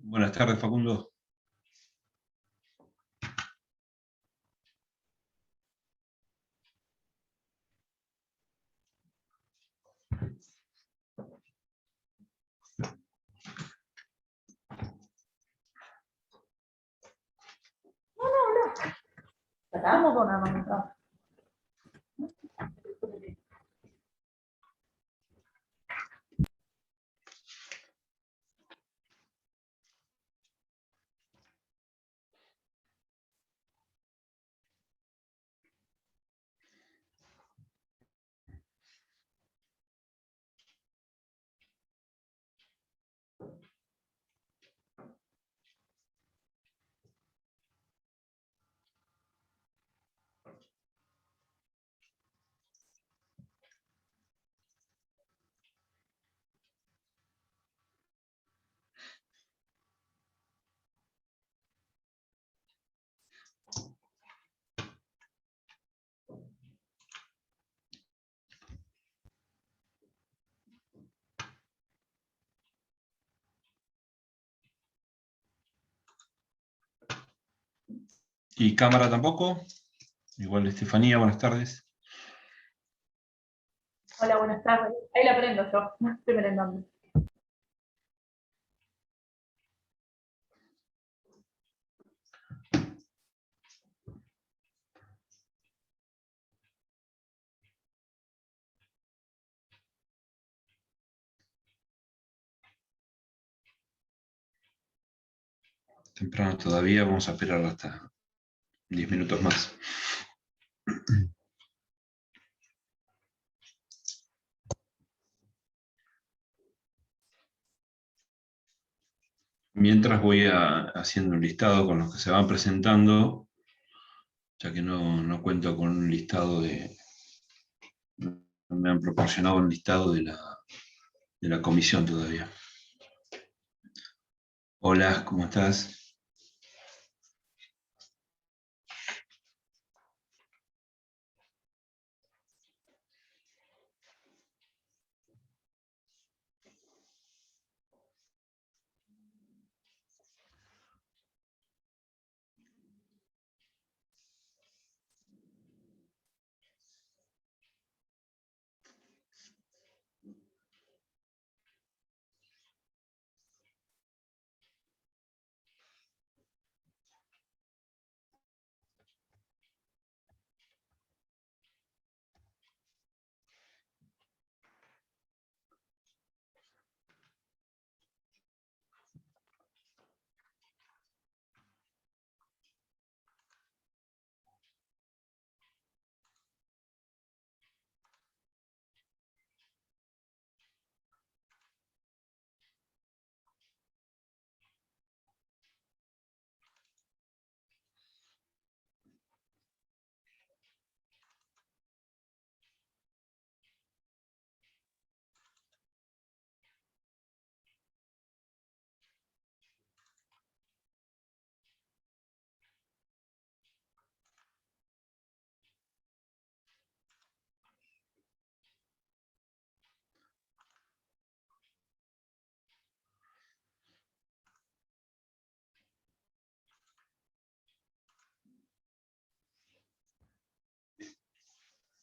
Buenas tardes, Facundo. Estamos con una mano. ¿Y cámara tampoco? Igual Estefanía, buenas tardes. Hola, buenas tardes. Ahí la prendo yo. No estoy merendando. Temprano todavía, vamos a esperar hasta 10 minutos más. Mientras voy haciendo un listado con los que se van presentando, ya que no cuento con un listado no me han proporcionado un listado de la comisión todavía. Hola, ¿cómo estás?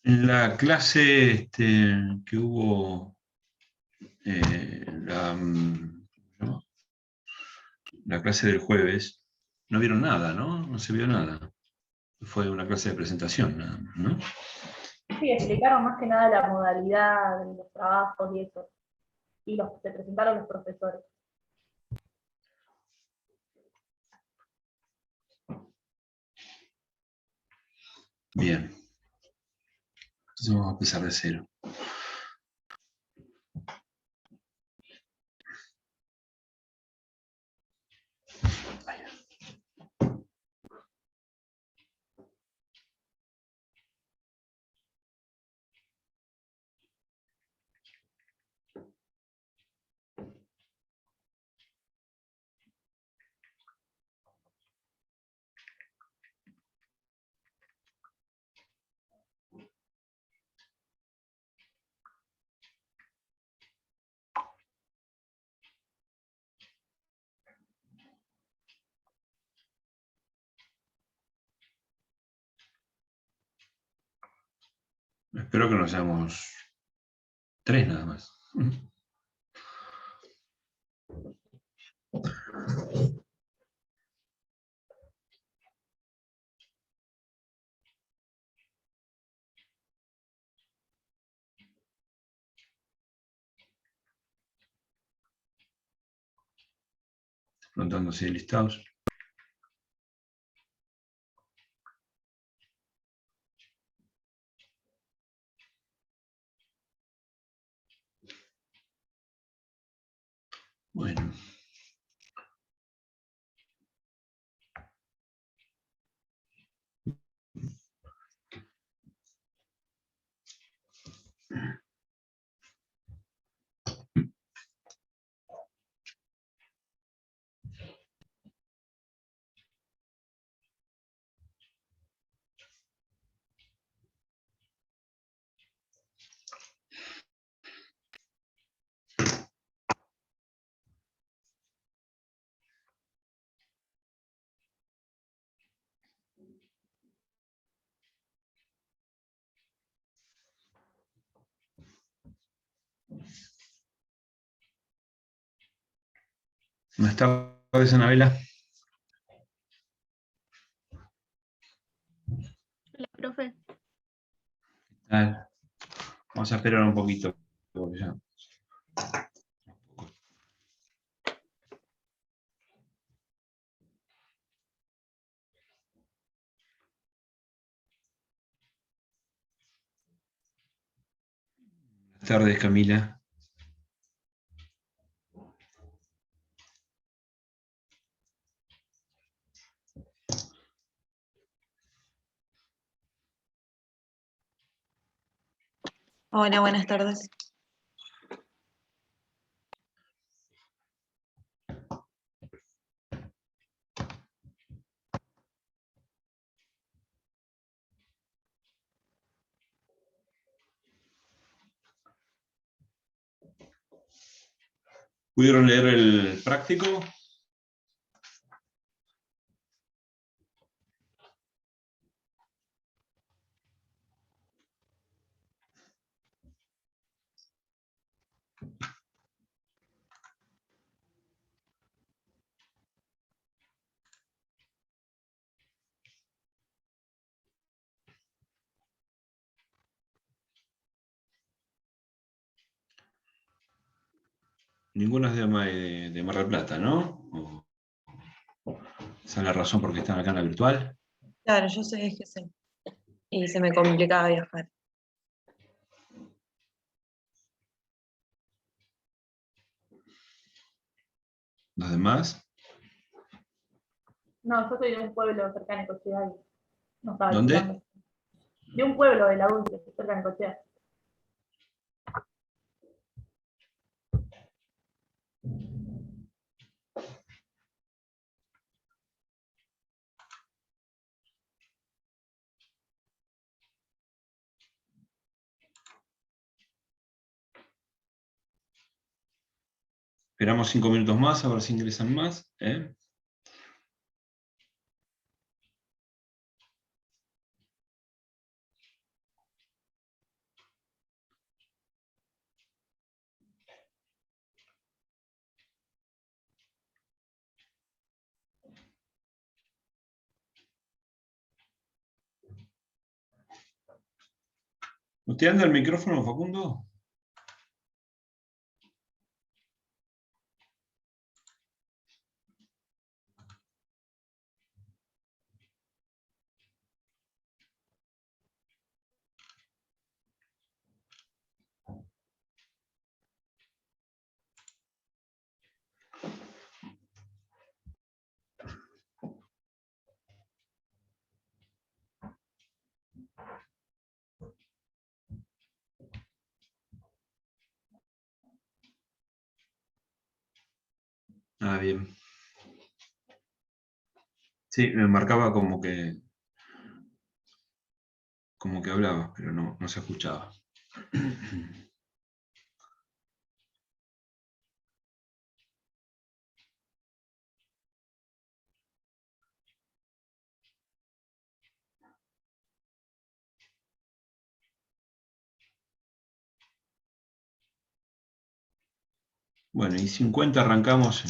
En la clase que hubo, ¿no? La clase del jueves, no vieron nada, ¿no? No se vio nada. Fue una clase de presentación, ¿no? Sí, explicaron más que nada la modalidad de los trabajos y eso. Y se presentaron los profesores. Bien. Entonces vamos a empezar de cero. Espero que no seamos 3 nada más. Preguntando si hay listados. Bueno. Buenas tardes, Anabela. Hola, profe. Vamos a esperar un poquito. Porque ya... Buenas tardes, Camila. Hola, buenas tardes. ¿Pudieron leer el práctico? Ninguno es de Mar del Plata, ¿no? Esa es la razón por qué están acá en la virtual. Claro, yo soy de GC y se me complicaba viajar. ¿Los demás? No, yo soy de un pueblo cercano a Cochea y no estaba ¿Dónde? alquilando. De un pueblo de la Dulce, cerca de Cochea. Esperamos 5 minutos más, a ver si ingresan más. ¿Usted anda el micrófono, Facundo? Ah, bien. Sí, me marcaba como que hablaba, pero no se escuchaba. Bueno, y 50 arrancamos.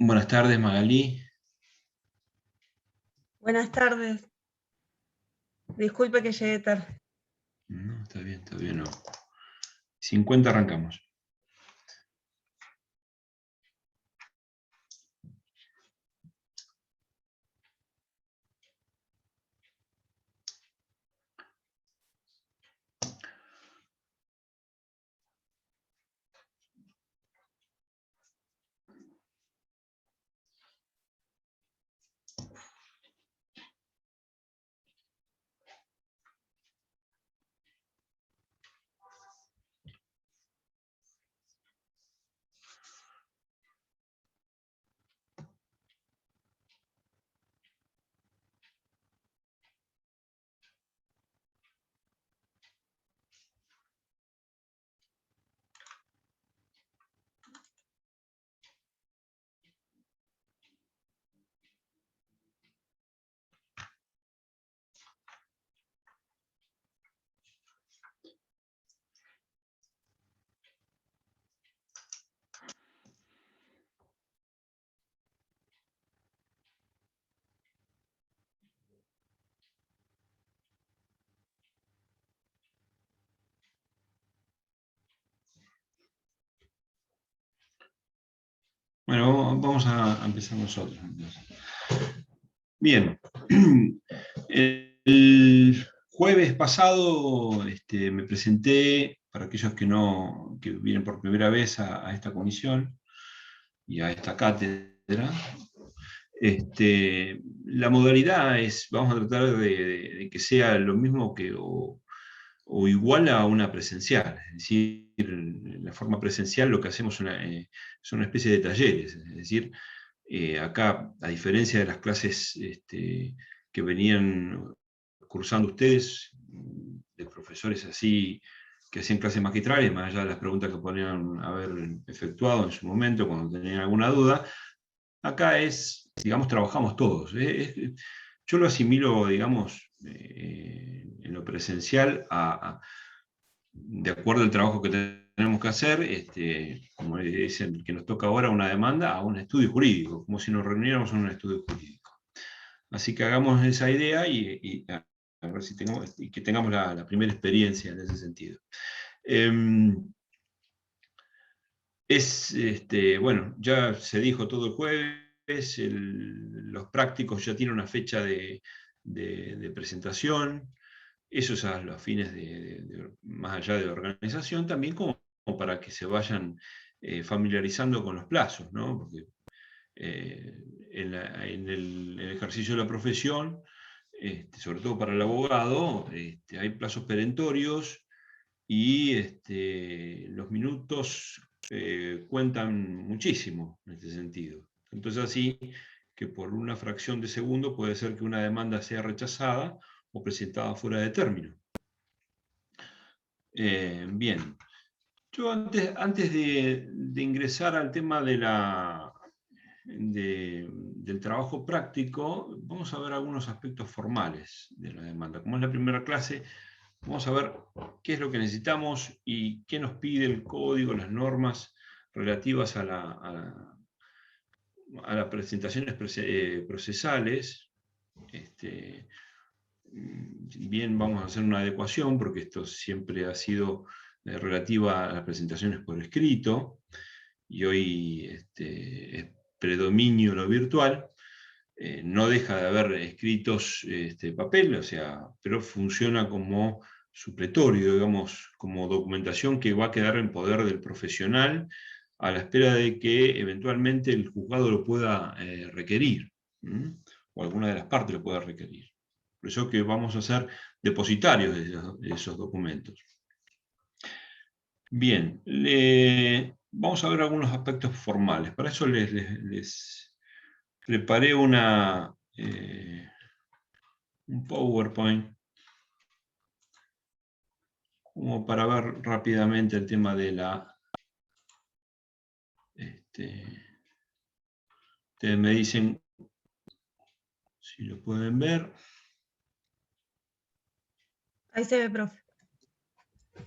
Buenas tardes, Magalí. Buenas tardes. Disculpe que llegué tarde. No, está bien. No. 50 arrancamos. Bueno, vamos a empezar nosotros. Entonces. Bien. El jueves pasado me presenté, para aquellos que vienen por primera vez a esta comisión y a esta cátedra. La modalidad es, vamos a tratar de que sea lo mismo o igual a una presencial. Es decir, en la forma presencial lo que hacemos son una especie de talleres. Es decir, acá, a diferencia de las clases que venían cursando ustedes, de profesores así, que hacían clases magistrales, más allá de las preguntas que podían haber efectuado en su momento cuando tenían alguna duda, acá digamos, trabajamos todos. Yo lo asimilo, digamos, en lo presencial de acuerdo al trabajo que tenemos que hacer, como es el que nos toca ahora, una demanda a un estudio jurídico, como si nos reuniéramos en un estudio jurídico. Así que hagamos esa idea y a ver si que tengamos la primera experiencia en ese sentido. Bueno, ya se dijo todo el jueves, los prácticos ya tienen una fecha de presentación, eso es a los fines más allá de la organización, también como para que se vayan familiarizando con los plazos, ¿no? Porque en el ejercicio de la profesión, sobre todo para el abogado, hay plazos perentorios y los minutos cuentan muchísimo en este sentido. Entonces así que por una fracción de segundo puede ser que una demanda sea rechazada o presentada fuera de término. Bien. Yo antes de ingresar al tema del trabajo práctico, vamos a ver algunos aspectos formales de la demanda. Como es la primera clase, vamos a ver qué es lo que necesitamos y qué nos pide el código, las normas relativas a las presentaciones procesales. Bien, vamos a hacer una adecuación, porque esto siempre ha sido relativa a las presentaciones por escrito, y hoy es predominio lo virtual. No deja de haber escritos papel, pero funciona como supletorio, digamos, como documentación que va a quedar en poder del profesional a la espera de que eventualmente el juzgado lo pueda requerir, o alguna de las partes lo pueda requerir. Por eso que vamos a ser depositarios de esos documentos. Bien, vamos a ver algunos aspectos formales. Para eso les preparé un PowerPoint como para ver rápidamente el tema de la... ustedes me dicen si lo pueden ver. Ahí se ve, profe.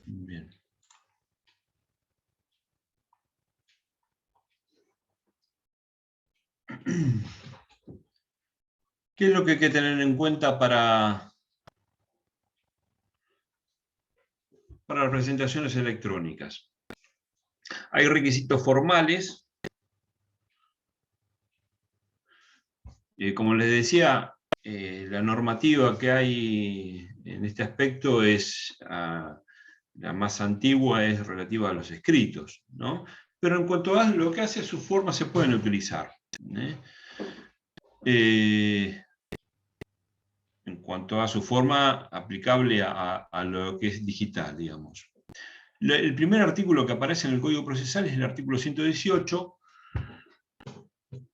Bien. ¿Qué es lo que hay que tener en cuenta para las presentaciones electrónicas? Hay requisitos formales. Como les decía, la normativa que hay en este aspecto es la más antigua, es relativa a los escritos, ¿no? Pero en cuanto a lo que hace su forma, se pueden utilizar. En cuanto a su forma aplicable a lo que es digital, digamos. El primer artículo que aparece en el Código Procesal es el artículo 118,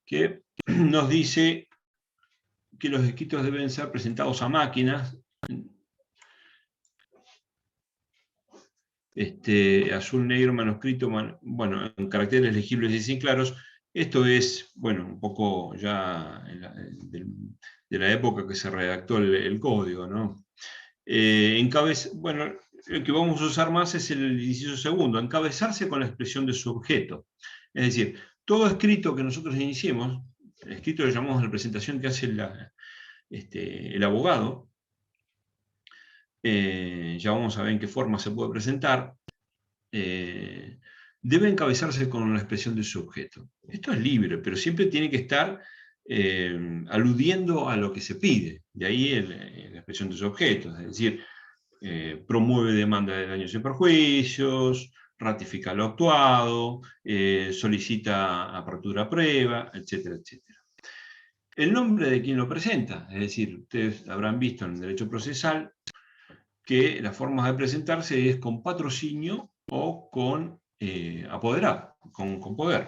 que nos dice que los escritos deben ser presentados a máquinas, azul, negro, manuscrito, bueno, en caracteres legibles y sin claros. Esto es, bueno, un poco ya de la época que se redactó el código, ¿no? Bueno, el que vamos a usar más es el inciso segundo, encabezarse con la expresión de su objeto. Es decir, todo escrito que nosotros iniciemos, el escrito que llamamos la presentación que hace el abogado, ya vamos a ver en qué forma se puede presentar, debe encabezarse con la expresión de su objeto. Esto es libre, pero siempre tiene que estar aludiendo a lo que se pide. De ahí la expresión de su objeto, es decir, promueve demanda de daños y perjuicios, ratifica lo actuado, solicita apertura a prueba, etcétera, etcétera. El nombre de quien lo presenta, es decir, ustedes habrán visto en el derecho procesal que la forma de presentarse es con patrocinio o con apoderado, con poder.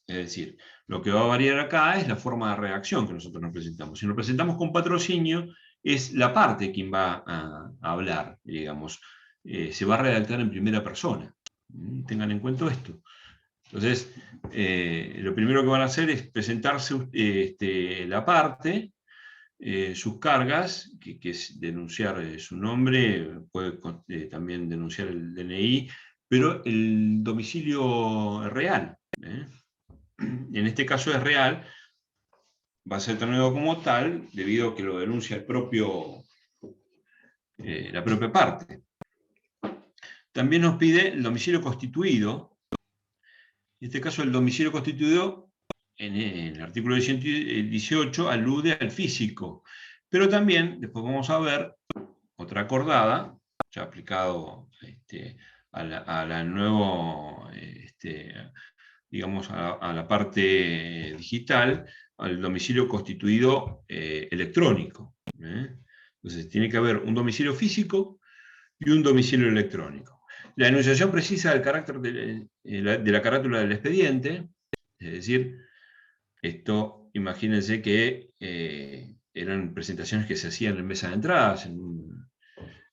Es decir, lo que va a variar acá es la forma de redacción que nosotros nos presentamos. Si nos presentamos con patrocinio, es la parte quien va a hablar, digamos. Se va a redactar en primera persona. Tengan en cuenta esto. Entonces, lo primero que van a hacer es presentarse la parte, sus cargas, que es denunciar su nombre, puede también denunciar el DNI, pero el domicilio es real. En este caso es real, va a ser tenido como tal, debido a que lo denuncia la propia parte. También nos pide el domicilio constituido. En este caso el domicilio constituido, en el artículo 18, alude al físico. Pero también, después vamos a ver, otra acordada, ya aplicado a la nuevo, digamos, a la parte digital, al domicilio constituido electrónico. Entonces tiene que haber un domicilio físico y un domicilio electrónico. La enunciación precisa del carácter de la carátula del expediente, es decir, esto, imagínense que eran presentaciones que se hacían en mesa de entradas, en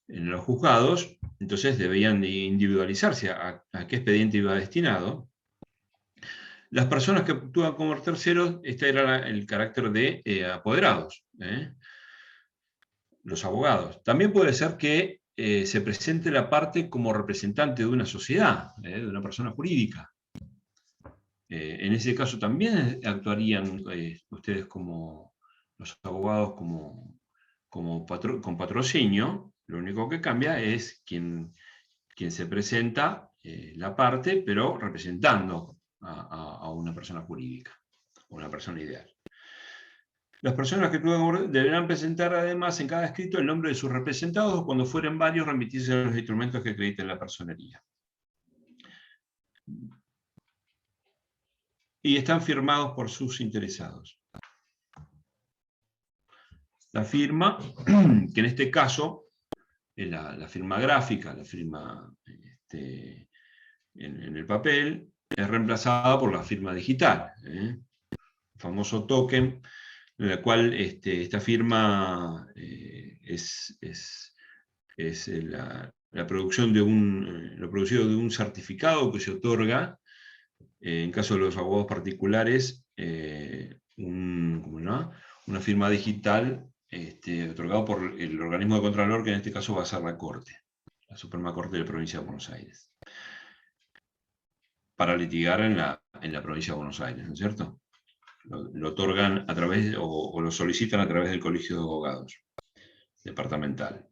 los juzgados, entonces debían individualizarse a qué expediente iba destinado. Las personas que actúan como terceros, este era el carácter de apoderados, los abogados. También puede ser que se presente la parte como representante de una sociedad, de una persona jurídica. En ese caso también actuarían ustedes como los abogados con patrocinio. Lo único que cambia es quien se presenta la parte, pero representando a una persona jurídica, o una persona ideal. Las personas que actúan deberán presentar además en cada escrito el nombre de sus representados, o cuando fueren varios, remitirse a los instrumentos que acrediten la personería. y están firmados por sus interesados. La firma, que en este caso es la firma gráfica, la firma en el papel, es reemplazada por la firma digital, el famoso token, en la cual esta firma es la producción lo producido de un certificado que se otorga, en caso de los abogados particulares, una firma digital otorgado por el organismo de Contralor, que en este caso va a ser la Corte, la Suprema Corte de la Provincia de Buenos Aires, para litigar en la Provincia de Buenos Aires, ¿no es cierto? Lo otorgan a través, o lo solicitan a través del Colegio de Abogados departamental.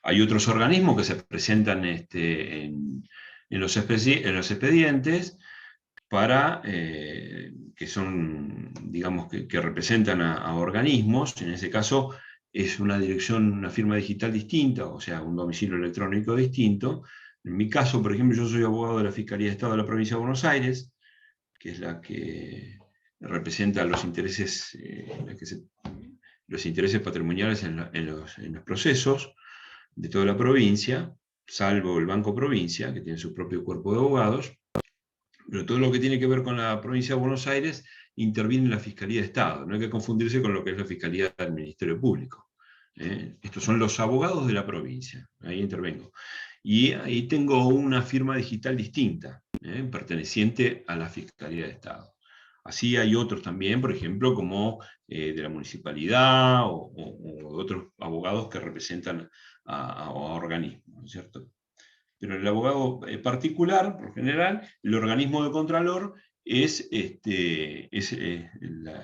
Hay otros organismos que se presentan en los expedientes para, que son, digamos, que representan a organismos. En ese caso es una dirección, una firma digital distinta, o sea, un domicilio electrónico distinto. En mi caso, por ejemplo, yo soy abogado de la Fiscalía de Estado de la Provincia de Buenos Aires, que es la que representa los intereses, los intereses patrimoniales en los procesos de toda la provincia, salvo el Banco Provincia, que tiene su propio cuerpo de abogados, pero todo lo que tiene que ver con la Provincia de Buenos Aires interviene en la Fiscalía de Estado. No hay que confundirse con lo que es la Fiscalía del Ministerio Público. Estos son los abogados de la provincia, ahí intervengo. Y ahí tengo una firma digital distinta, perteneciente a la Fiscalía de Estado. Así hay otros también, por ejemplo, como de la municipalidad o otros abogados que representan a organismos, ¿no es cierto? Pero el abogado particular, por general, el organismo de Contralor es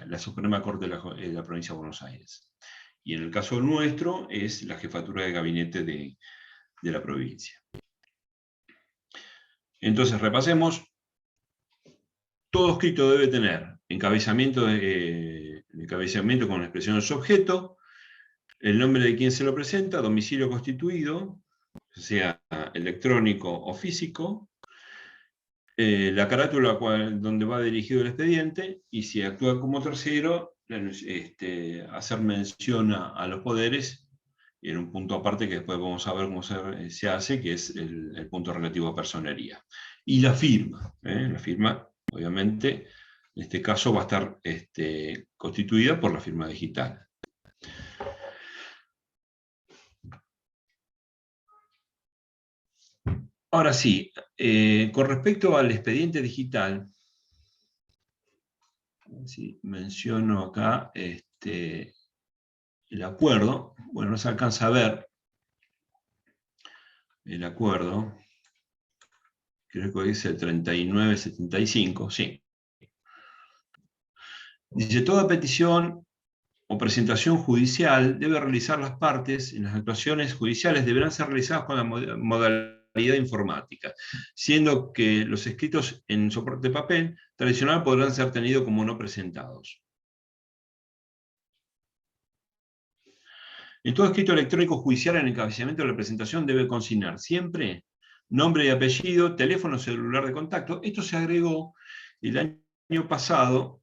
la Suprema Corte de la Provincia de Buenos Aires. Y en el caso nuestro es la Jefatura de Gabinete de la provincia. Entonces, repasemos. Todo escrito debe tener encabezamiento con la expresión de su objeto, el nombre de quien se lo presenta, domicilio constituido, sea electrónico o físico, la carátula donde va dirigido el expediente, y si actúa como tercero, hacer mención a los poderes, y en un punto aparte que después vamos a ver cómo se hace, que es el punto relativo a personería. Y la firma, obviamente, en este caso va a estar constituida por la firma digital. Ahora sí, con respecto al expediente digital, si menciono acá el acuerdo, bueno, no se alcanza a ver el acuerdo, creo que dice el 3975, sí. Dice, toda petición o presentación judicial debe realizar las partes en las actuaciones judiciales, deberán ser realizadas con la modalidad informática, siendo que los escritos en soporte de papel tradicional podrán ser tenidos como no presentados. En todo escrito electrónico judicial, en el encabezamiento de la presentación debe consignar siempre nombre y apellido, teléfono celular de contacto. Esto se agregó el año pasado,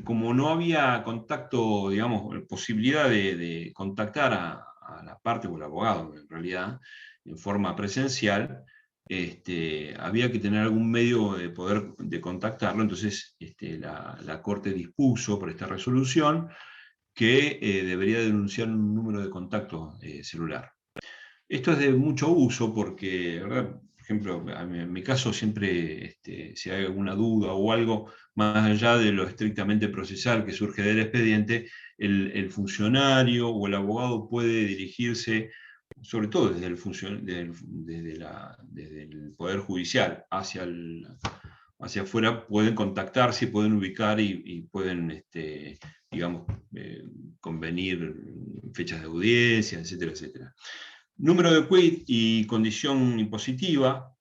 como no había contacto, digamos, posibilidad de contactar a la parte o al abogado, en realidad, en forma presencial, había que tener algún medio de poder contactarlo. Entonces la Corte dispuso por esta resolución que debería denunciar un número de contacto celular. Esto es de mucho uso porque, ¿verdad? Por ejemplo, en mi caso siempre, si hay alguna duda o algo, más allá de lo estrictamente procesal que surge del expediente, el funcionario o el abogado puede dirigirse, sobre todo desde el Poder Judicial hacia afuera, pueden contactarse, pueden ubicar y pueden, digamos, convenir fechas de audiencia, etcétera, etcétera. Número de quit y condición impositiva,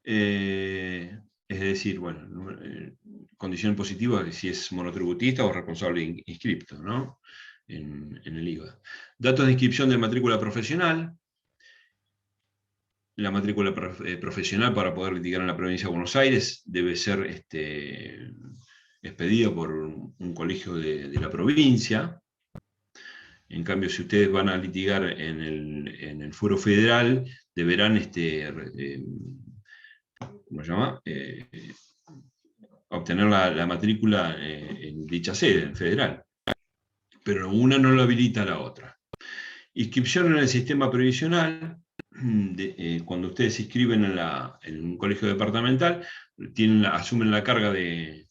es decir, bueno, condición impositiva si es monotributista o responsable inscripto, ¿no? En el IVA. Datos de inscripción de matrícula profesional, la matrícula profesional para poder litigar en la provincia de Buenos Aires debe ser expedida por un colegio de la provincia. En cambio, si ustedes van a litigar en el fuero federal, deberán ¿cómo se llama? Obtener la matrícula en dicha sede, en federal. Pero una no lo habilita a la otra. Inscripción en el sistema previsional. Cuando ustedes se inscriben en un colegio departamental, asumen la carga de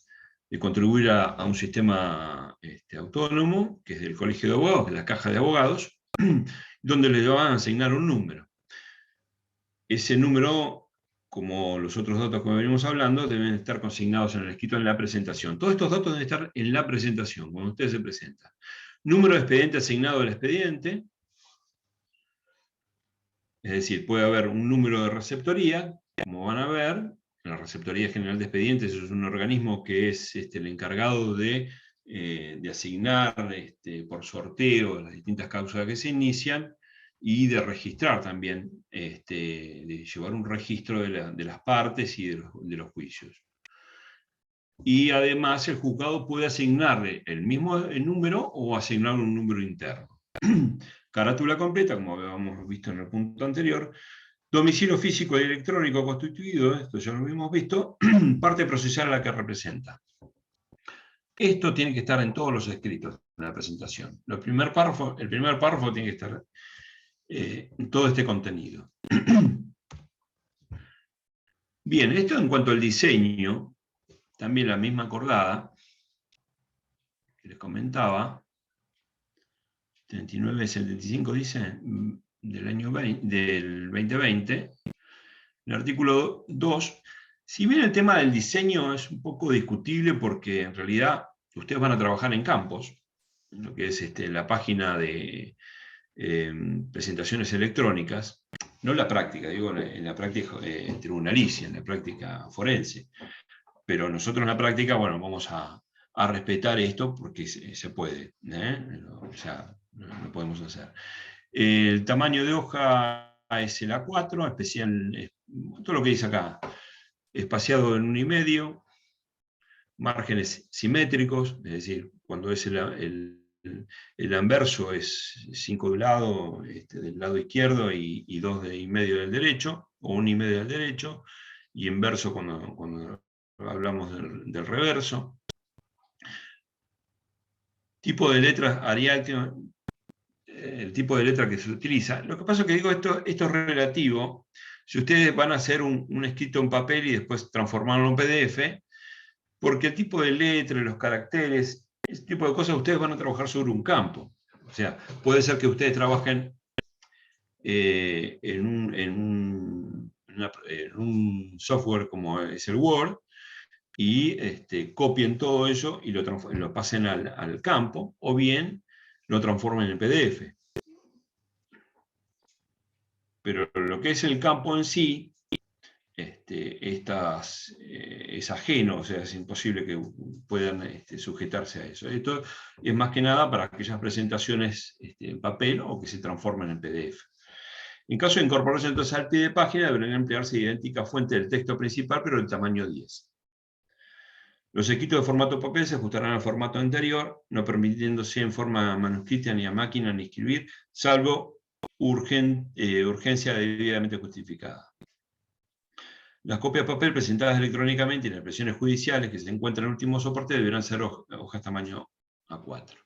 contribuir a un sistema autónomo, que es el colegio de abogados, que es la caja de abogados, donde les van a asignar un número. Ese número, como los otros datos que venimos hablando, deben estar consignados en el escrito en la presentación. Todos estos datos deben estar en la presentación, cuando ustedes se presentan. Número de expediente asignado al expediente. Es decir, puede haber un número de receptoría, como van a ver. La Receptoría General de Expedientes es un organismo que es el encargado de asignar por sorteo las distintas causas que se inician y de registrar también, de llevar un registro de las partes y de los juicios. Y además el juzgado puede asignarle el mismo número o asignarle un número interno. Carátula completa, como habíamos visto en el punto anterior. Domicilio físico y electrónico constituido, esto ya lo habíamos visto. Parte procesal a la que representa. Esto tiene que estar en todos los escritos de la presentación. El primer párrafo tiene que estar en todo este contenido. Bien, esto en cuanto al diseño, también la misma acordada, que les comentaba, 3975 dice, del año del 2020, el artículo 2, si bien el tema del diseño es un poco discutible porque en realidad ustedes van a trabajar en campos, en lo que es la página de presentaciones electrónicas, no en la práctica, digo en la práctica tribunalicia, en la práctica forense, pero nosotros en la práctica, bueno, vamos a respetar esto porque se puede, o sea, lo podemos hacer. El tamaño de hoja es el A4, especial, todo lo que dice acá, espaciado en 1,5, márgenes simétricos, es decir, cuando es el anverso es 5 de un lado, del lado izquierdo y 2,5 del derecho, o 1,5 del derecho, y inverso cuando hablamos del reverso. Tipo de letras Arial, el tipo de letra que se utiliza. Lo que pasa es que digo, esto es relativo. Si ustedes van a hacer un escrito en papel y después transformarlo en PDF, porque el tipo de letra, los caracteres, ese tipo de cosas, ustedes van a trabajar sobre un campo. O sea, puede ser que ustedes trabajen en un software como es el Word, y copien todo eso y lo pasen al campo, o bien lo transformen en PDF. Pero lo que es el campo en sí, es ajeno, o sea, es imposible que puedan sujetarse a eso. Esto es más que nada para aquellas presentaciones en papel o que se transformen en PDF. En caso de incorporarse entonces al pie de página, deberán emplearse idéntica fuente del texto principal, pero del tamaño 10. Los escritos de formato papel se ajustarán al formato anterior, no permitiéndose en forma manuscrita ni a máquina ni escribir, salvo urgencia debidamente justificada. Las copias de papel presentadas electrónicamente en las impresiones judiciales que se encuentran en el último soporte deberán ser hojas tamaño A4.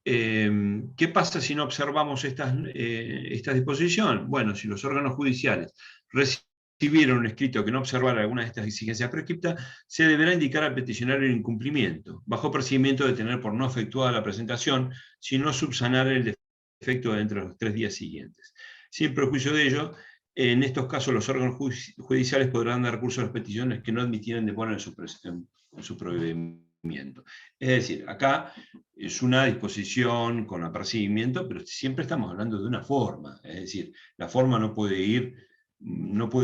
¿Qué pasa si no observamos esta disposición? Bueno, si los órganos judiciales recibieron un escrito que no observara alguna de estas exigencias prescriptas, se deberá indicar al peticionario el incumplimiento, bajo procedimiento de tener por no efectuada la presentación, sino subsanar el defecto dentro de los 3 días siguientes. Sin perjuicio de ello, en estos casos los órganos judiciales podrán dar recurso a las peticiones que no admitieran demora en su procedimiento. Es decir, acá es una disposición con apercibimiento, pero siempre estamos hablando de una forma. Es decir, la forma no puede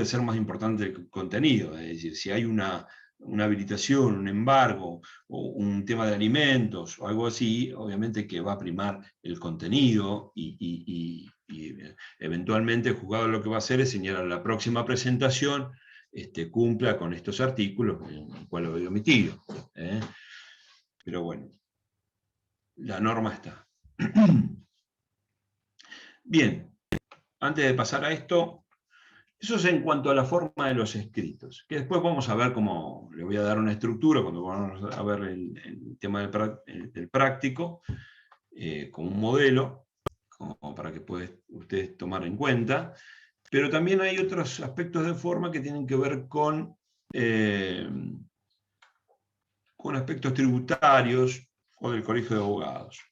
ser más importante que el contenido. Es decir, si hay una una habilitación, un embargo, o un tema de alimentos, o algo así, obviamente que va a primar el contenido y eventualmente el juzgado lo que va a hacer es señalar la próxima presentación cumpla con estos artículos, en el cual lo he omitido. Pero bueno, la norma está. Bien, antes de pasar a esto, eso es en cuanto a la forma de los escritos, que después vamos a ver cómo, le voy a dar una estructura cuando vamos a ver el tema del práctico, como un modelo, como para que ustedes tomar en cuenta, pero también hay otros aspectos de forma que tienen que ver con aspectos tributarios o del Colegio de Abogados.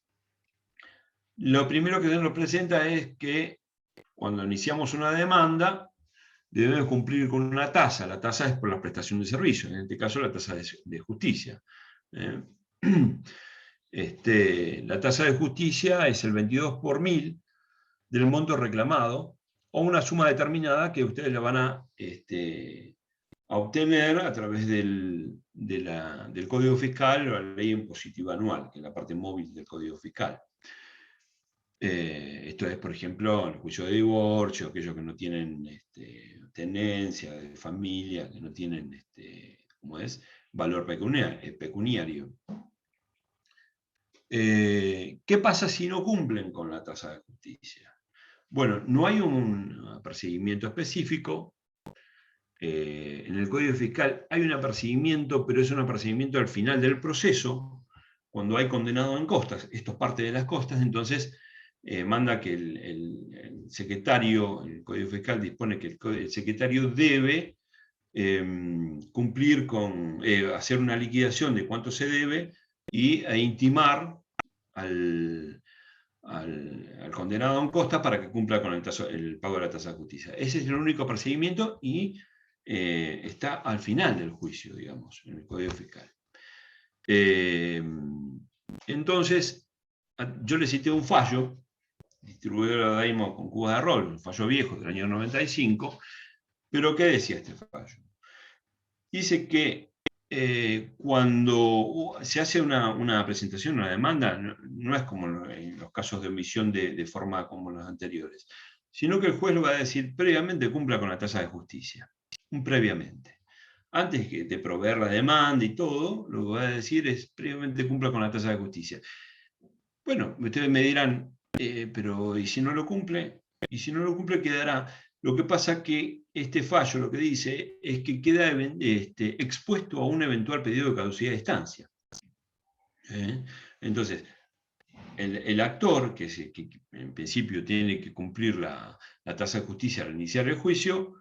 Lo primero que se nos presenta es que cuando iniciamos una demanda, debemos cumplir con una tasa. La tasa es por la prestación de servicios, en este caso la tasa de justicia. La tasa de justicia es el 22 por 1000 del monto reclamado, o una suma determinada que ustedes la van a obtener a través del Código Fiscal o la Ley Impositiva Anual, que es la parte móvil del Código Fiscal. Esto es, por ejemplo, el juicio de divorcio, aquellos que no tienen tenencia de familia, que no tienen valor pecuniario. ¿Qué pasa si no cumplen con la tasa de justicia? Bueno, no hay un apercibimiento específico. En el Código Fiscal hay un apercibimiento, pero es un apercibimiento al final del proceso, cuando hay condenado en costas. Esto es parte de las costas, entonces manda que el secretario, el Código Fiscal dispone que el secretario debe cumplir con, hacer una liquidación de cuánto se debe e intimar al condenado en costa para que cumpla con el pago de la tasa de justicia. Ese es el único procedimiento y está al final del juicio, digamos, en el Código Fiscal. Entonces, yo le cité un fallo, distribuidora de Daimo con cubas de rol, un fallo viejo del año 95, pero ¿qué decía este fallo? Dice que cuando se hace una presentación, una demanda, no es como en los casos de omisión de forma como los anteriores, sino que el juez lo va a decir previamente cumpla con la tasa de justicia, un previamente. Antes de proveer la demanda y todo, lo que va a decir es previamente cumpla con la tasa de justicia. Bueno, ustedes me dirán, pero ¿y si no lo cumple? Y si no lo cumple quedará. Lo que pasa es que este fallo lo que dice es que queda expuesto a un eventual pedido de caducidad de estancia. Entonces, el actor, que en principio tiene que cumplir la tasa de justicia al iniciar el juicio,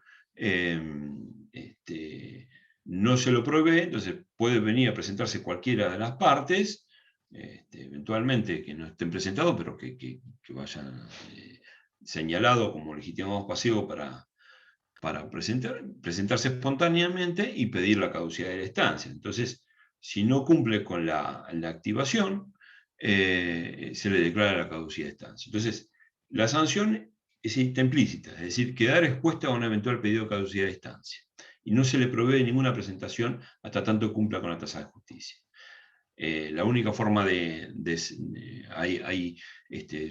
no se lo provee, entonces puede venir a presentarse cualquiera de las partes, eventualmente que no estén presentados, pero que vayan señalados como legitimados pasivos para presentarse espontáneamente y pedir la caducidad de la estancia. Entonces, si no cumple con la activación, se le declara la caducidad de estancia. Entonces, la sanción está implícita, es decir, quedar expuesta a un eventual pedido de caducidad de estancia. Y no se le provee ninguna presentación hasta tanto cumpla con la tasa de justicia. La única forma hay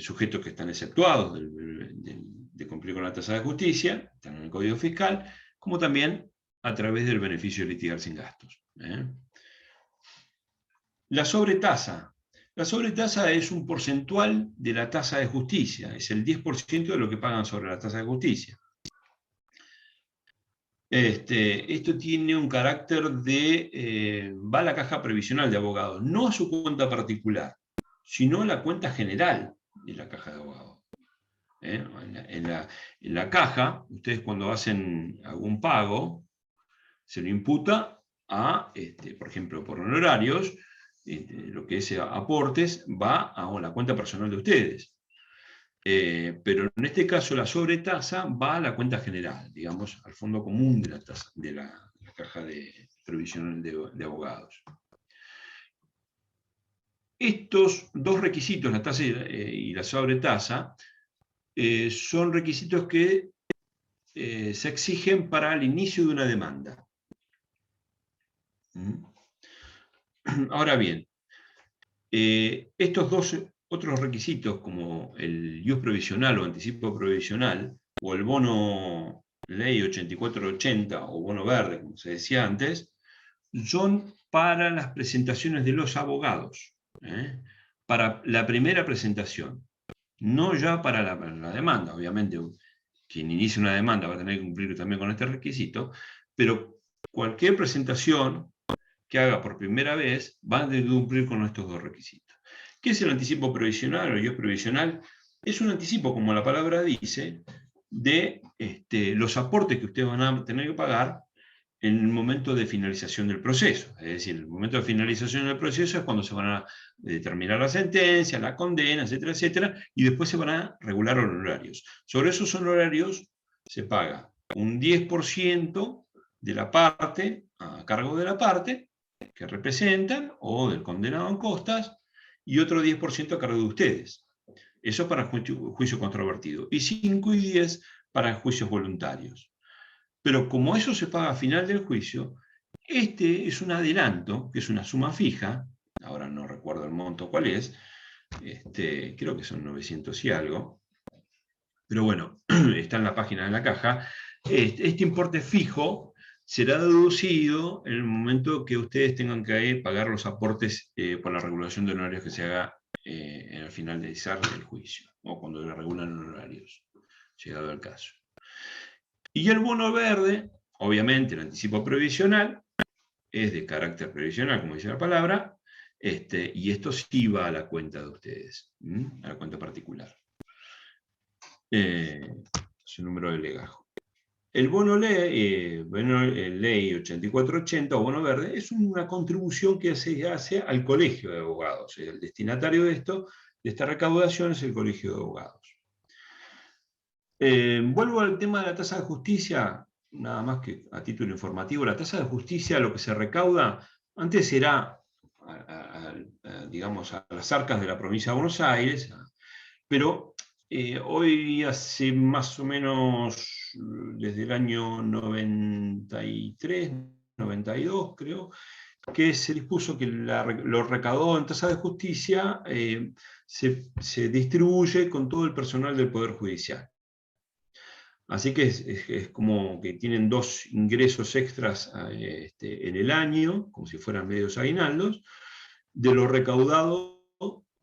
sujetos que están exceptuados de cumplir con la tasa de justicia, están en el Código Fiscal, como también a través del beneficio de litigar sin gastos. La sobretasa. La sobretasa es un porcentual de la tasa de justicia, es el 10% de lo que pagan sobre la tasa de justicia. Esto tiene un carácter va a la caja previsional de abogados, no a su cuenta particular, sino a la cuenta general de la caja de abogados. En la caja, ustedes cuando hacen algún pago, se lo imputa a, por ejemplo, por honorarios, lo que es aportes, va a la cuenta personal de ustedes. Pero en este caso la sobretasa va a la cuenta general, digamos, al fondo común de la caja previsional de abogados. Estos dos requisitos, la tasa y la sobretasa, son requisitos que se exigen para el inicio de una demanda. Ahora bien, estos dos otros requisitos, como el ius provisional o anticipo provisional, o el bono ley 8480 o bono verde, como se decía antes, son para las presentaciones de los abogados, para la primera presentación, no ya para la demanda. Obviamente, quien inicie una demanda va a tener que cumplir también con este requisito, pero cualquier presentación que haga por primera vez va a tener que cumplir con estos dos requisitos. ¿Qué es el anticipo provisional o ius provisional? Es un anticipo, como la palabra dice, de los aportes que ustedes van a tener que pagar en el momento de finalización del proceso. Es decir, el momento de finalización del proceso es cuando se van a determinar la sentencia, la condena, etcétera, etcétera, y después se van a regular honorarios. Sobre esos honorarios se paga un 10% de la parte, a cargo de la parte, que representan, o del condenado en costas, y otro 10% a cargo de ustedes. Eso para juicio controvertido. Y 5 y 10 para juicios voluntarios. Pero como eso se paga a final del juicio, este es un adelanto, que es una suma fija, ahora no recuerdo el monto cuál es, creo que son 900 y algo, pero bueno, está en la página de la caja. Este importe fijo será deducido en el momento que ustedes tengan que pagar los aportes por la regulación de honorarios que se haga en el finalizar del juicio, o cuando le regulan honorarios, llegado el caso. Y el bono verde, obviamente el anticipo previsional, es de carácter previsional, como dice la palabra, y esto sí va a la cuenta de ustedes, a la cuenta particular. Es el número de legajo. El bono ley 8480 o bono verde es una contribución que se hace al colegio de abogados. El destinatario de esta recaudación es el colegio de abogados. Vuelvo al tema de la tasa de justicia, nada más que a título informativo. La tasa de justicia, lo que se recauda, antes era, digamos, a las arcas de la provincia de Buenos Aires, pero hoy hace más o menos, desde el año 93, 92 creo, que se dispuso que lo recaudado en tasa de justicia se distribuye con todo el personal del Poder Judicial. Así que es como que tienen dos ingresos extras en el año, como si fueran medios aguinaldos, de lo recaudado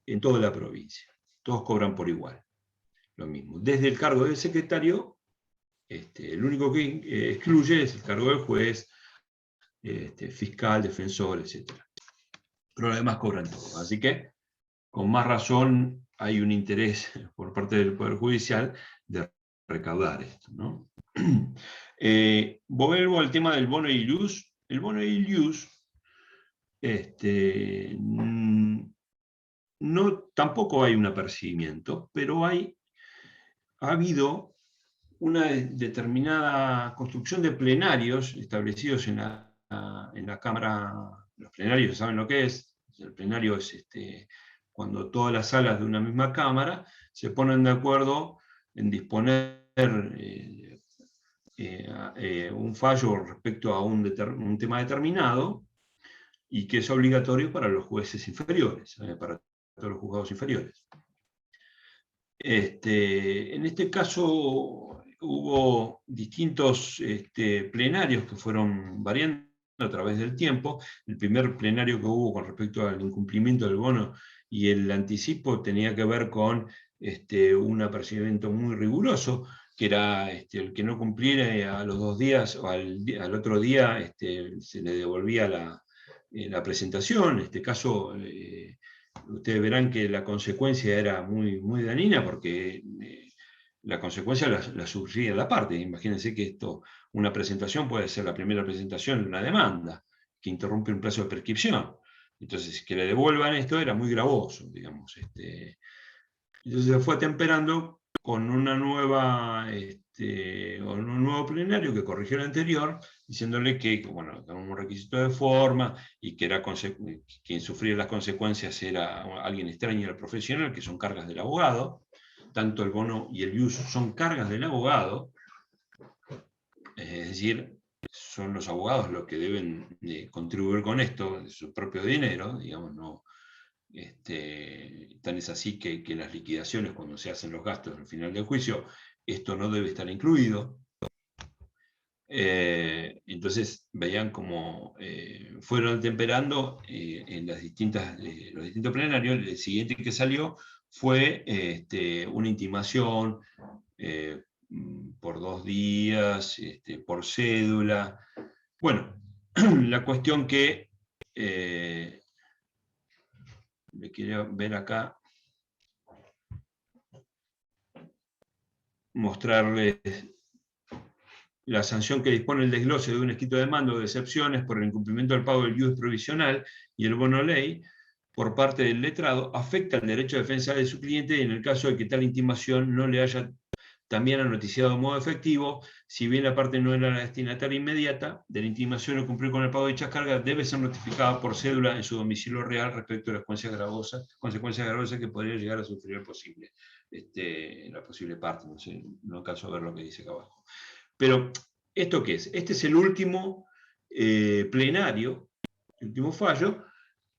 en toda la provincia. Todos cobran por igual, lo mismo. Desde el cargo del secretario, el único que excluye es el cargo del juez, fiscal, defensor, etc. Pero además cobran todo. Así que, con más razón, hay un interés por parte del Poder Judicial de recaudar esto, ¿no? Vuelvo al tema del bono ius. El bono ius tampoco hay un apercibimiento, pero ha habido una determinada construcción de plenarios establecidos en la Cámara. Los plenarios, ¿saben lo que es? El plenario es cuando todas las salas de una misma Cámara se ponen de acuerdo en disponer un fallo respecto a un tema determinado, y que es obligatorio para los jueces inferiores, para todos los juzgados inferiores. En este caso hubo distintos plenarios que fueron variando a través del tiempo. El primer plenario que hubo con respecto al incumplimiento del bono y el anticipo tenía que ver con un apercibimiento muy riguroso, que era el que no cumpliera a los 2 días o al otro día se le devolvía la presentación. En este caso, ustedes verán que la consecuencia era muy, muy dañina, porque la consecuencia la sufría la parte. Imagínense que una presentación puede ser la primera presentación de una demanda, que interrumpe un plazo de prescripción. Entonces, que le devuelvan esto era muy gravoso, digamos. Entonces se fue atemperando con un nuevo plenario que corrigió el anterior, diciéndole que bueno, un requisito de forma, y que quien sufría las consecuencias era alguien extraño al profesional, que son cargas del abogado. Tanto el bono y el ius son cargas del abogado, es decir, son los abogados los que deben contribuir con esto, de su propio dinero, digamos, no. Tan es así que las liquidaciones, cuando se hacen los gastos al final del juicio, esto no debe estar incluido. Entonces veían cómo fueron temperando en los distintos plenarios. El siguiente que salió fue una intimación por 2 días, por cédula. Bueno, la cuestión que le quiero ver acá, mostrarles la sanción que dispone el desglose de un escrito de mando de excepciones por el incumplimiento del pago del ius provisional y el bono ley por parte del letrado afecta el derecho de defensa de su cliente en el caso de que tal intimación no le haya también anoticiado de modo efectivo, si bien la parte no era la destinataria inmediata de la intimación o cumplir con el pago de dichas cargas, debe ser notificada por cédula en su domicilio real respecto a las consecuencias gravosas que podría llegar a sufrir el posible, la posible parte, no sé, no alcanzo a ver lo que dice acá abajo. Pero, ¿esto qué es? Este es el último plenario, el último fallo,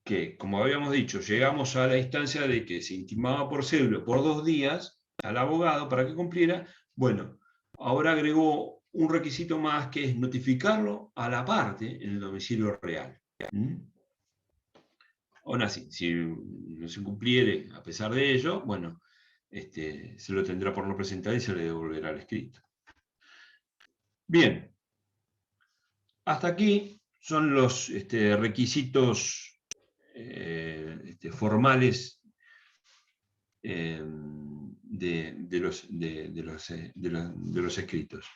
que, como habíamos dicho, llegamos a la instancia de que se intimaba por cédula por 2 días al abogado para que cumpliera. Bueno, ahora agregó un requisito más, que es notificarlo a la parte en el domicilio real. Aún así, si no se cumpliere a pesar de ello, bueno, se lo tendrá por no presentar y se le devolverá el escrito. Bien, hasta aquí son los requisitos formales de los escritos.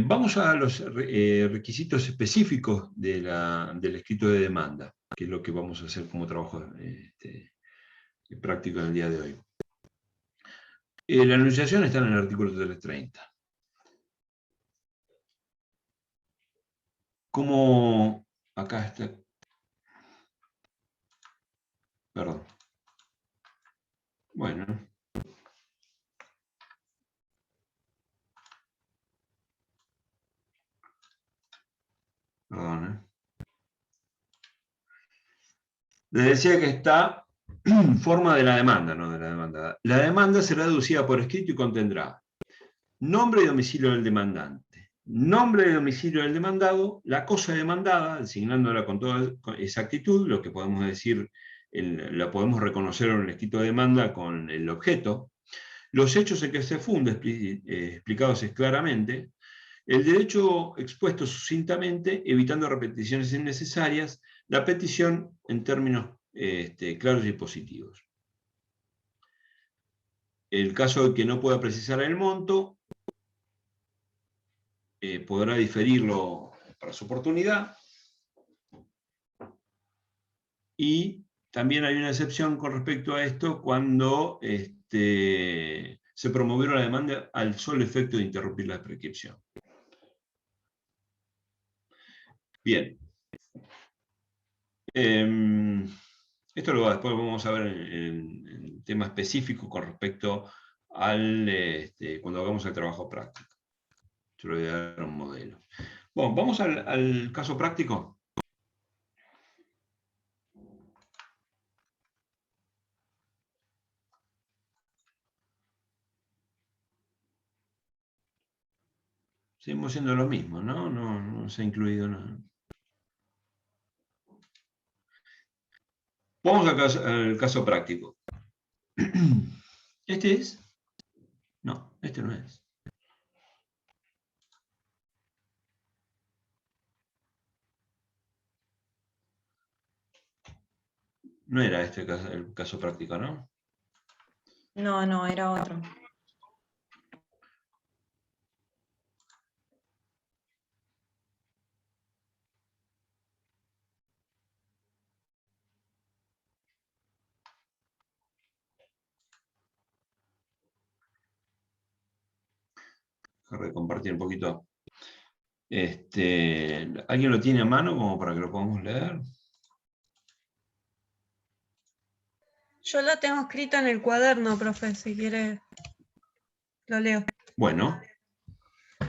Vamos a los requisitos específicos del escrito de demanda, que es lo que vamos a hacer como trabajo práctico en el día de hoy. La enunciación está en el artículo 330. Como acá está, perdón. Bueno. Perdón. Les decía que está forma de la demanda, no de la demanda. La demanda será deducida por escrito y contendrá nombre y domicilio del demandante, nombre y domicilio del demandado, la cosa demandada, designándola con toda exactitud, lo que podemos decir, la podemos reconocer en el escrito de demanda con el objeto, los hechos en que se funda, explicados claramente, el derecho expuesto sucintamente, evitando repeticiones innecesarias, la petición en términos claros y positivos. El caso de que no pueda precisar el monto, podrá diferirlo para su oportunidad. Y también hay una excepción con respecto a esto cuando se promovió la demanda al solo efecto de interrumpir la prescripción. Bien. Esto después vamos a ver en tema específico con respecto al cuando hagamos el trabajo práctico. Yo le voy a dar un modelo. Bueno, vamos al caso práctico. Seguimos siendo lo mismo, ¿no? No se ha incluido nada. Vamos al caso práctico. ¿Este es? No, este no es. No era este el caso práctico, ¿no? No, era otro. Dejar de compartir un poquito. ¿Alguien lo tiene a mano como para que lo podamos leer? Yo lo tengo escrito en el cuaderno, profe, si quiere lo leo. Bueno.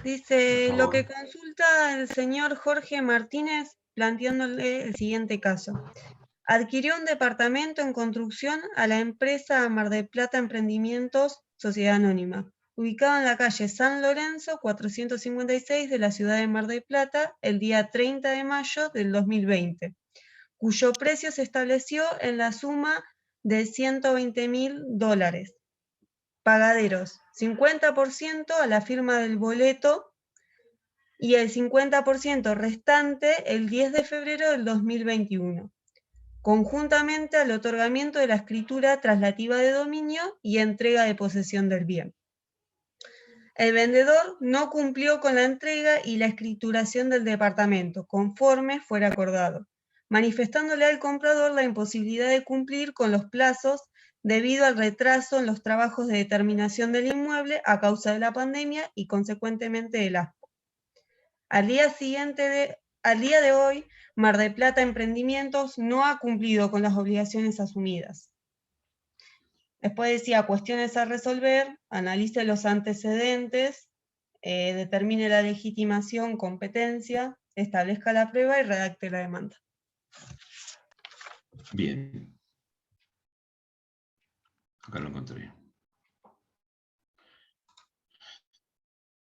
Dice, lo que favor. consulta el señor Jorge Martínez planteándole el siguiente caso. Adquirió un departamento en construcción a la empresa Mar del Plata Emprendimientos Sociedad Anónima, ubicado en la calle San Lorenzo 456 de la ciudad de Mar del Plata el día 30 de mayo del 2020, cuyo precio se estableció en la suma de $120.000. Pagaderos, 50% a la firma del boleto y el 50% restante el 10 de febrero del 2021, conjuntamente al otorgamiento de la escritura traslativa de dominio y entrega de posesión del bien. El vendedor no cumplió con la entrega y la escrituración del departamento, conforme fuera acordado, manifestándole al comprador la imposibilidad de cumplir con los plazos debido al retraso en los trabajos de determinación del inmueble a causa de la pandemia y consecuentemente del ASPO. Al día de hoy, Mar del Plata Emprendimientos no ha cumplido con las obligaciones asumidas. Después decía, cuestiones a resolver, analice los antecedentes, determine la legitimación, competencia, establezca la prueba y redacte la demanda. Bien. Acá lo encontré.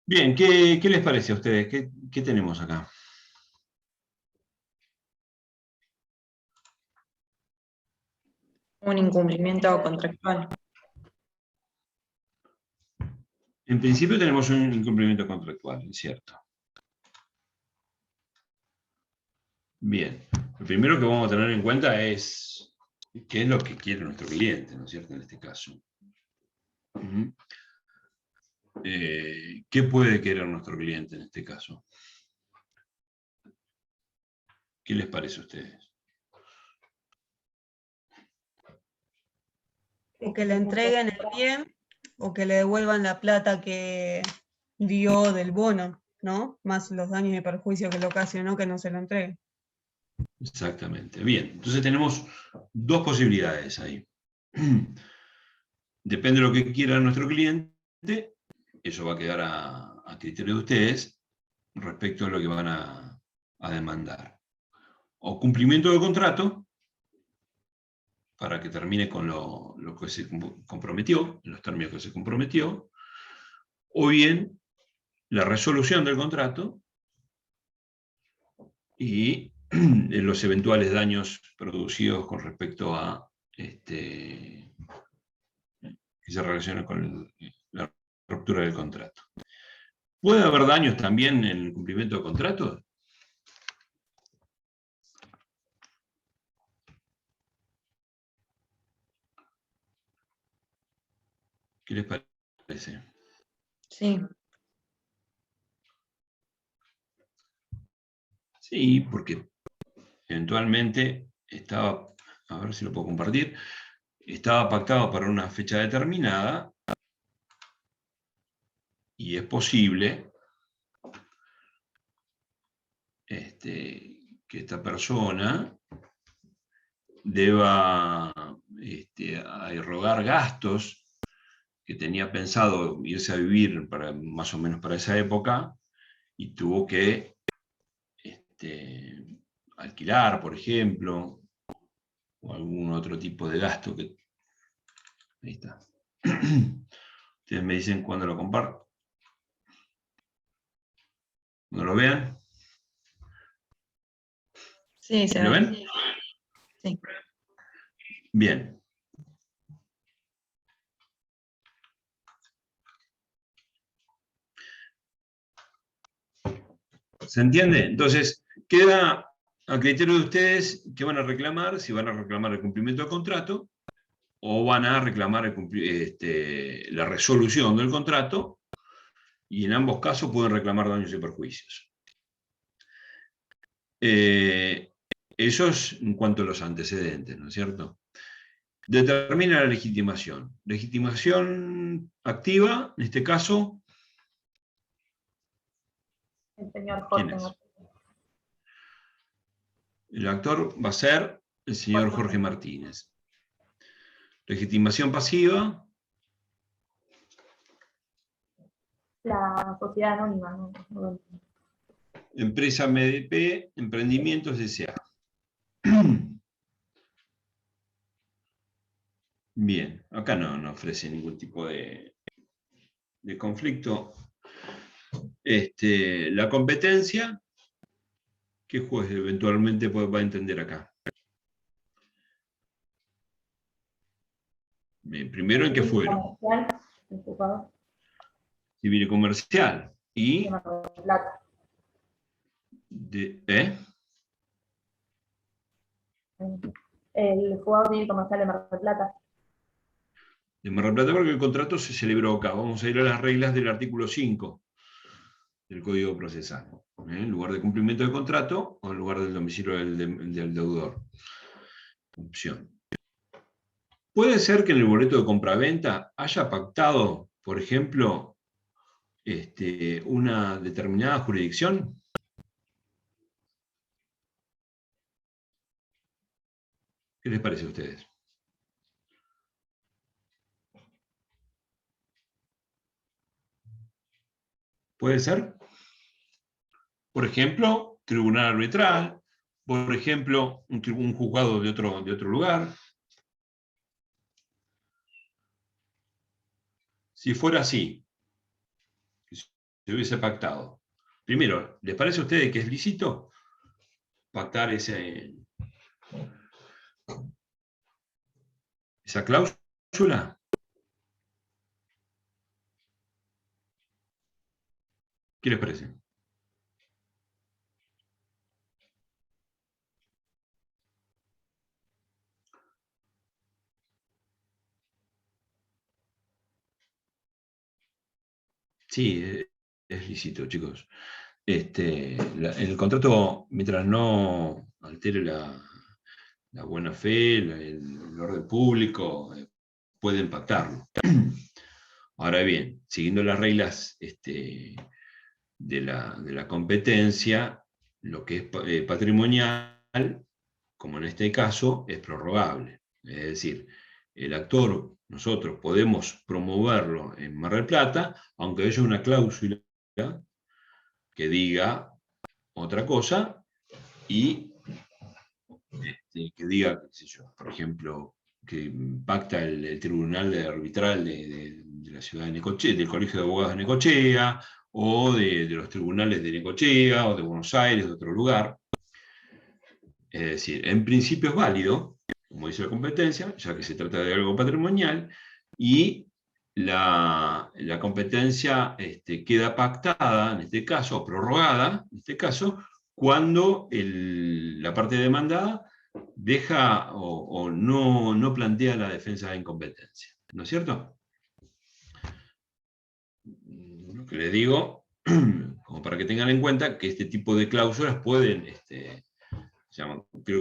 Bien, ¿qué les parece a ustedes? ¿Qué tenemos acá? Un incumplimiento contractual. En principio tenemos un incumplimiento contractual, es cierto. Bien, lo primero que vamos a tener en cuenta es qué es lo que quiere nuestro cliente, ¿no es cierto? En este caso. ¿Qué puede querer nuestro cliente en este caso? ¿Qué les parece a ustedes? O que le entreguen el bien, o que le devuelvan la plata que dio del bono, ¿no? Más los daños y perjuicios que le ocasionó que no se lo entreguen. Exactamente. Bien, entonces tenemos dos posibilidades ahí. Depende de lo que quiera nuestro cliente, eso va a quedar a criterio de ustedes respecto a lo que van a demandar. O cumplimiento del contrato, para que termine con lo que se comprometió, en los términos que se comprometió, o bien la resolución del contrato y los eventuales daños producidos con respecto a que se relaciona con la ruptura del contrato. ¿Puede haber daños también en el cumplimiento de contrato? ¿Qué les parece? Sí. Sí, porque eventualmente estaba, a ver si lo puedo compartir, estaba pactado para una fecha determinada y es posible que esta persona deba irrogar gastos que tenía pensado irse a vivir más o menos para esa época y tuvo que alquilar, por ejemplo, o algún otro tipo de gasto que... Ahí está. Ustedes me dicen cuando lo comparto. ¿No lo vean? Sí, se ¿Lo ve. ven? Sí. Bien. ¿Se entiende? Entonces, queda a criterio de ustedes qué van a reclamar, si van a reclamar el cumplimiento del contrato o van a reclamar la resolución del contrato, y en ambos casos pueden reclamar daños y perjuicios. Eso es en cuanto a los antecedentes, ¿no es cierto? Determina la legitimación. Legitimación activa, en este caso, El señor ¿quién Jorge es? Martínez. El actor va a ser el señor Jorge Martínez. Legitimación pasiva. La la sociedad anónima. No. Empresa MDP, Emprendimientos S.A. Bien, acá no ofrece ningún tipo de conflicto. La competencia, ¿qué juez eventualmente va a entender acá? Bien, primero, ¿en qué fueron? Comercial, enfocado Civil y comercial. Y en Mar del Plata. El juzgado civil comercial de Mar del Plata. De Mar del Plata, porque el contrato se celebró acá. Vamos a ir a las reglas del artículo 5 del Código Procesal. En lugar de cumplimiento del contrato o en lugar del domicilio del deudor. Opción. Puede ser que en el boleto de compraventa haya pactado, por ejemplo, una determinada jurisdicción. ¿Qué les parece a ustedes? ¿Puede ser? Por ejemplo, tribunal arbitral, por ejemplo, un juzgado de otro lugar. Si fuera así, si se hubiese pactado. Primero, ¿les parece a ustedes que es lícito pactar esa cláusula? ¿Qué les parece? Sí, es lícito, chicos. El contrato, mientras no altere la buena fe, el orden público, pueden pactarlo. Ahora bien, siguiendo las reglas de la competencia, lo que es patrimonial, como en este caso, es prorrogable. Es decir, el actor, nosotros podemos promoverlo en Mar del Plata, aunque haya una cláusula que diga otra cosa y que diga, qué sé yo, por ejemplo, que pacta el tribunal arbitral de la ciudad de Necochea, del Colegio de Abogados de Necochea, o de los tribunales de Necochea, o de Buenos Aires, de otro lugar. Es decir, en principio es válido, como dice la competencia, ya que se trata de algo patrimonial, y la competencia queda pactada, en este caso, o prorrogada, en este caso, cuando la parte demandada deja o no plantea la defensa de incompetencia. ¿No es cierto? Lo que les digo, como para que tengan en cuenta que este tipo de cláusulas pueden, creo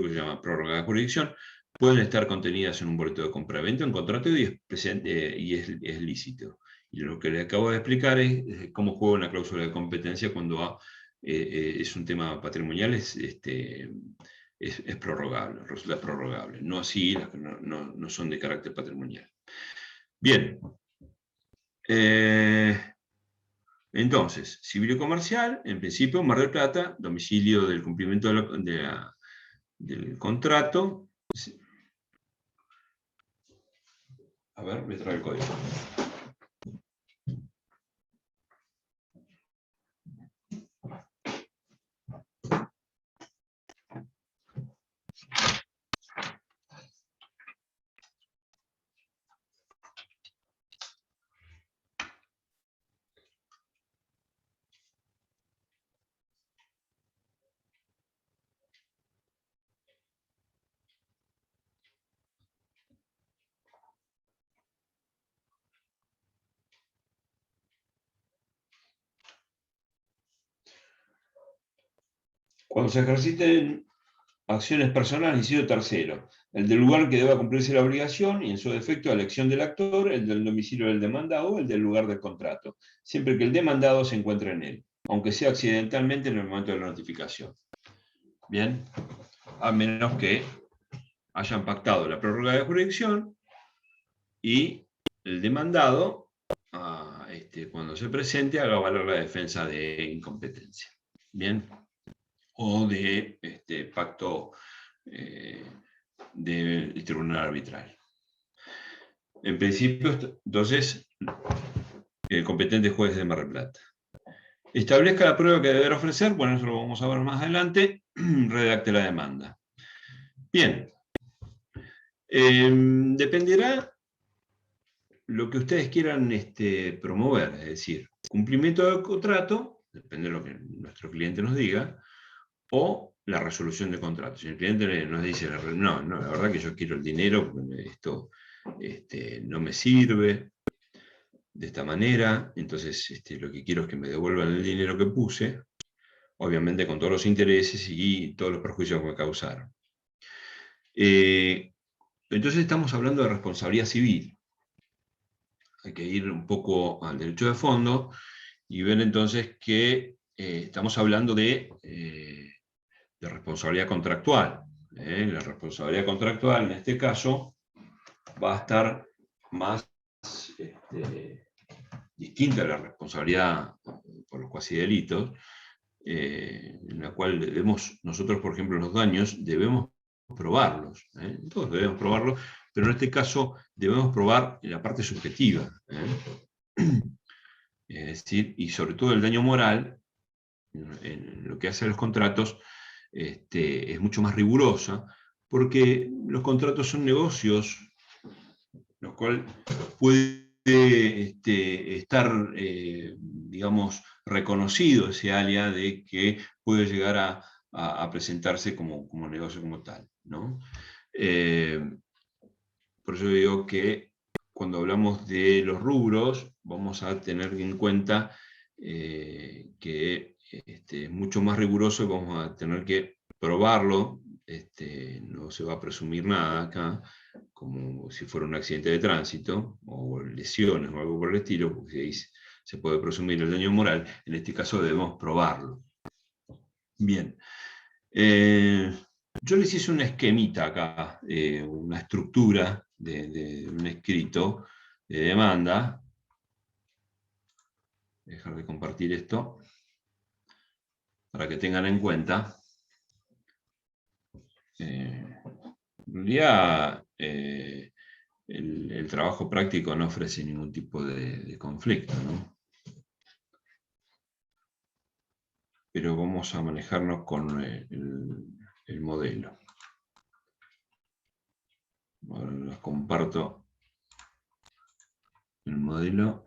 que se llama prórroga de jurisdicción, pueden estar contenidas en un boleto de compraventa, en contrato, y es lícito. Y lo que les acabo de explicar es cómo juega una cláusula de competencia cuando es un tema patrimonial, es prorrogable, resulta prorrogable. No así las que no son de carácter patrimonial. Bien. Entonces, civil y comercial, en principio, Mar del Plata, domicilio del cumplimiento del contrato. A ver, me trae el código. Cuando se ejerciten acciones personales, inciso tercero, el del lugar que deba cumplirse la obligación y en su defecto la elección del actor, el del domicilio del demandado, el del lugar del contrato, siempre que el demandado se encuentre en él, aunque sea accidentalmente en el momento de la notificación. Bien, a menos que hayan pactado la prórroga de jurisdicción y el demandado cuando se presente, haga valer la defensa de incompetencia. ¿Bien? O de pacto del tribunal arbitral. En principio, entonces, el competente juez de Mar del Plata. Establezca la prueba que deberá ofrecer, bueno, eso lo vamos a ver más adelante, redacte la demanda. Bien. Dependerá lo que ustedes quieran promover, es decir, cumplimiento del contrato, depende de lo que nuestro cliente nos diga, o la resolución de contrato. Si el cliente nos dice, no, la verdad que yo quiero el dinero, porque esto no me sirve de esta manera, entonces lo que quiero es que me devuelvan el dinero que puse, obviamente con todos los intereses y todos los perjuicios que me causaron. Entonces estamos hablando de responsabilidad civil. Hay que ir un poco al derecho de fondo y ver entonces que estamos hablando de responsabilidad contractual. La responsabilidad contractual en este caso va a estar más distinta a la responsabilidad por los cuasi delitos, en la cual debemos, nosotros por ejemplo los daños debemos probarlos, todos debemos probarlos, pero en este caso debemos probar la parte subjetiva, es decir, y sobre todo el daño moral, en lo que hace a los contratos, es mucho más rigurosa, porque los contratos son negocios, lo cual puede estar, digamos, reconocido ese alia de que puede llegar a presentarse como negocio como tal, ¿no? Por eso digo que cuando hablamos de los rubros, vamos a tener en cuenta que es mucho más riguroso y vamos a tener que probarlo. No se va a presumir nada acá, como si fuera un accidente de tránsito, o lesiones o algo por el estilo, porque ahí se puede presumir el daño moral. En este caso debemos probarlo. Bien. Yo les hice una esquemita acá, una estructura de un escrito de demanda. Voy a dejar de compartir esto para que tengan en cuenta. En realidad, el trabajo práctico no ofrece ningún tipo de conflicto, ¿no? Pero vamos a manejarnos con el modelo. Ahora les comparto el modelo.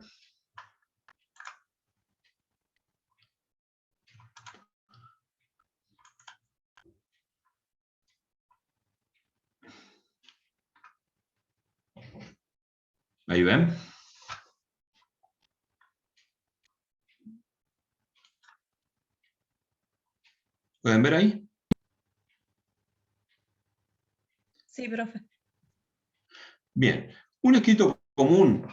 ¿Ahí ven? ¿Pueden ver ahí? Sí, profe. Bien, un escrito común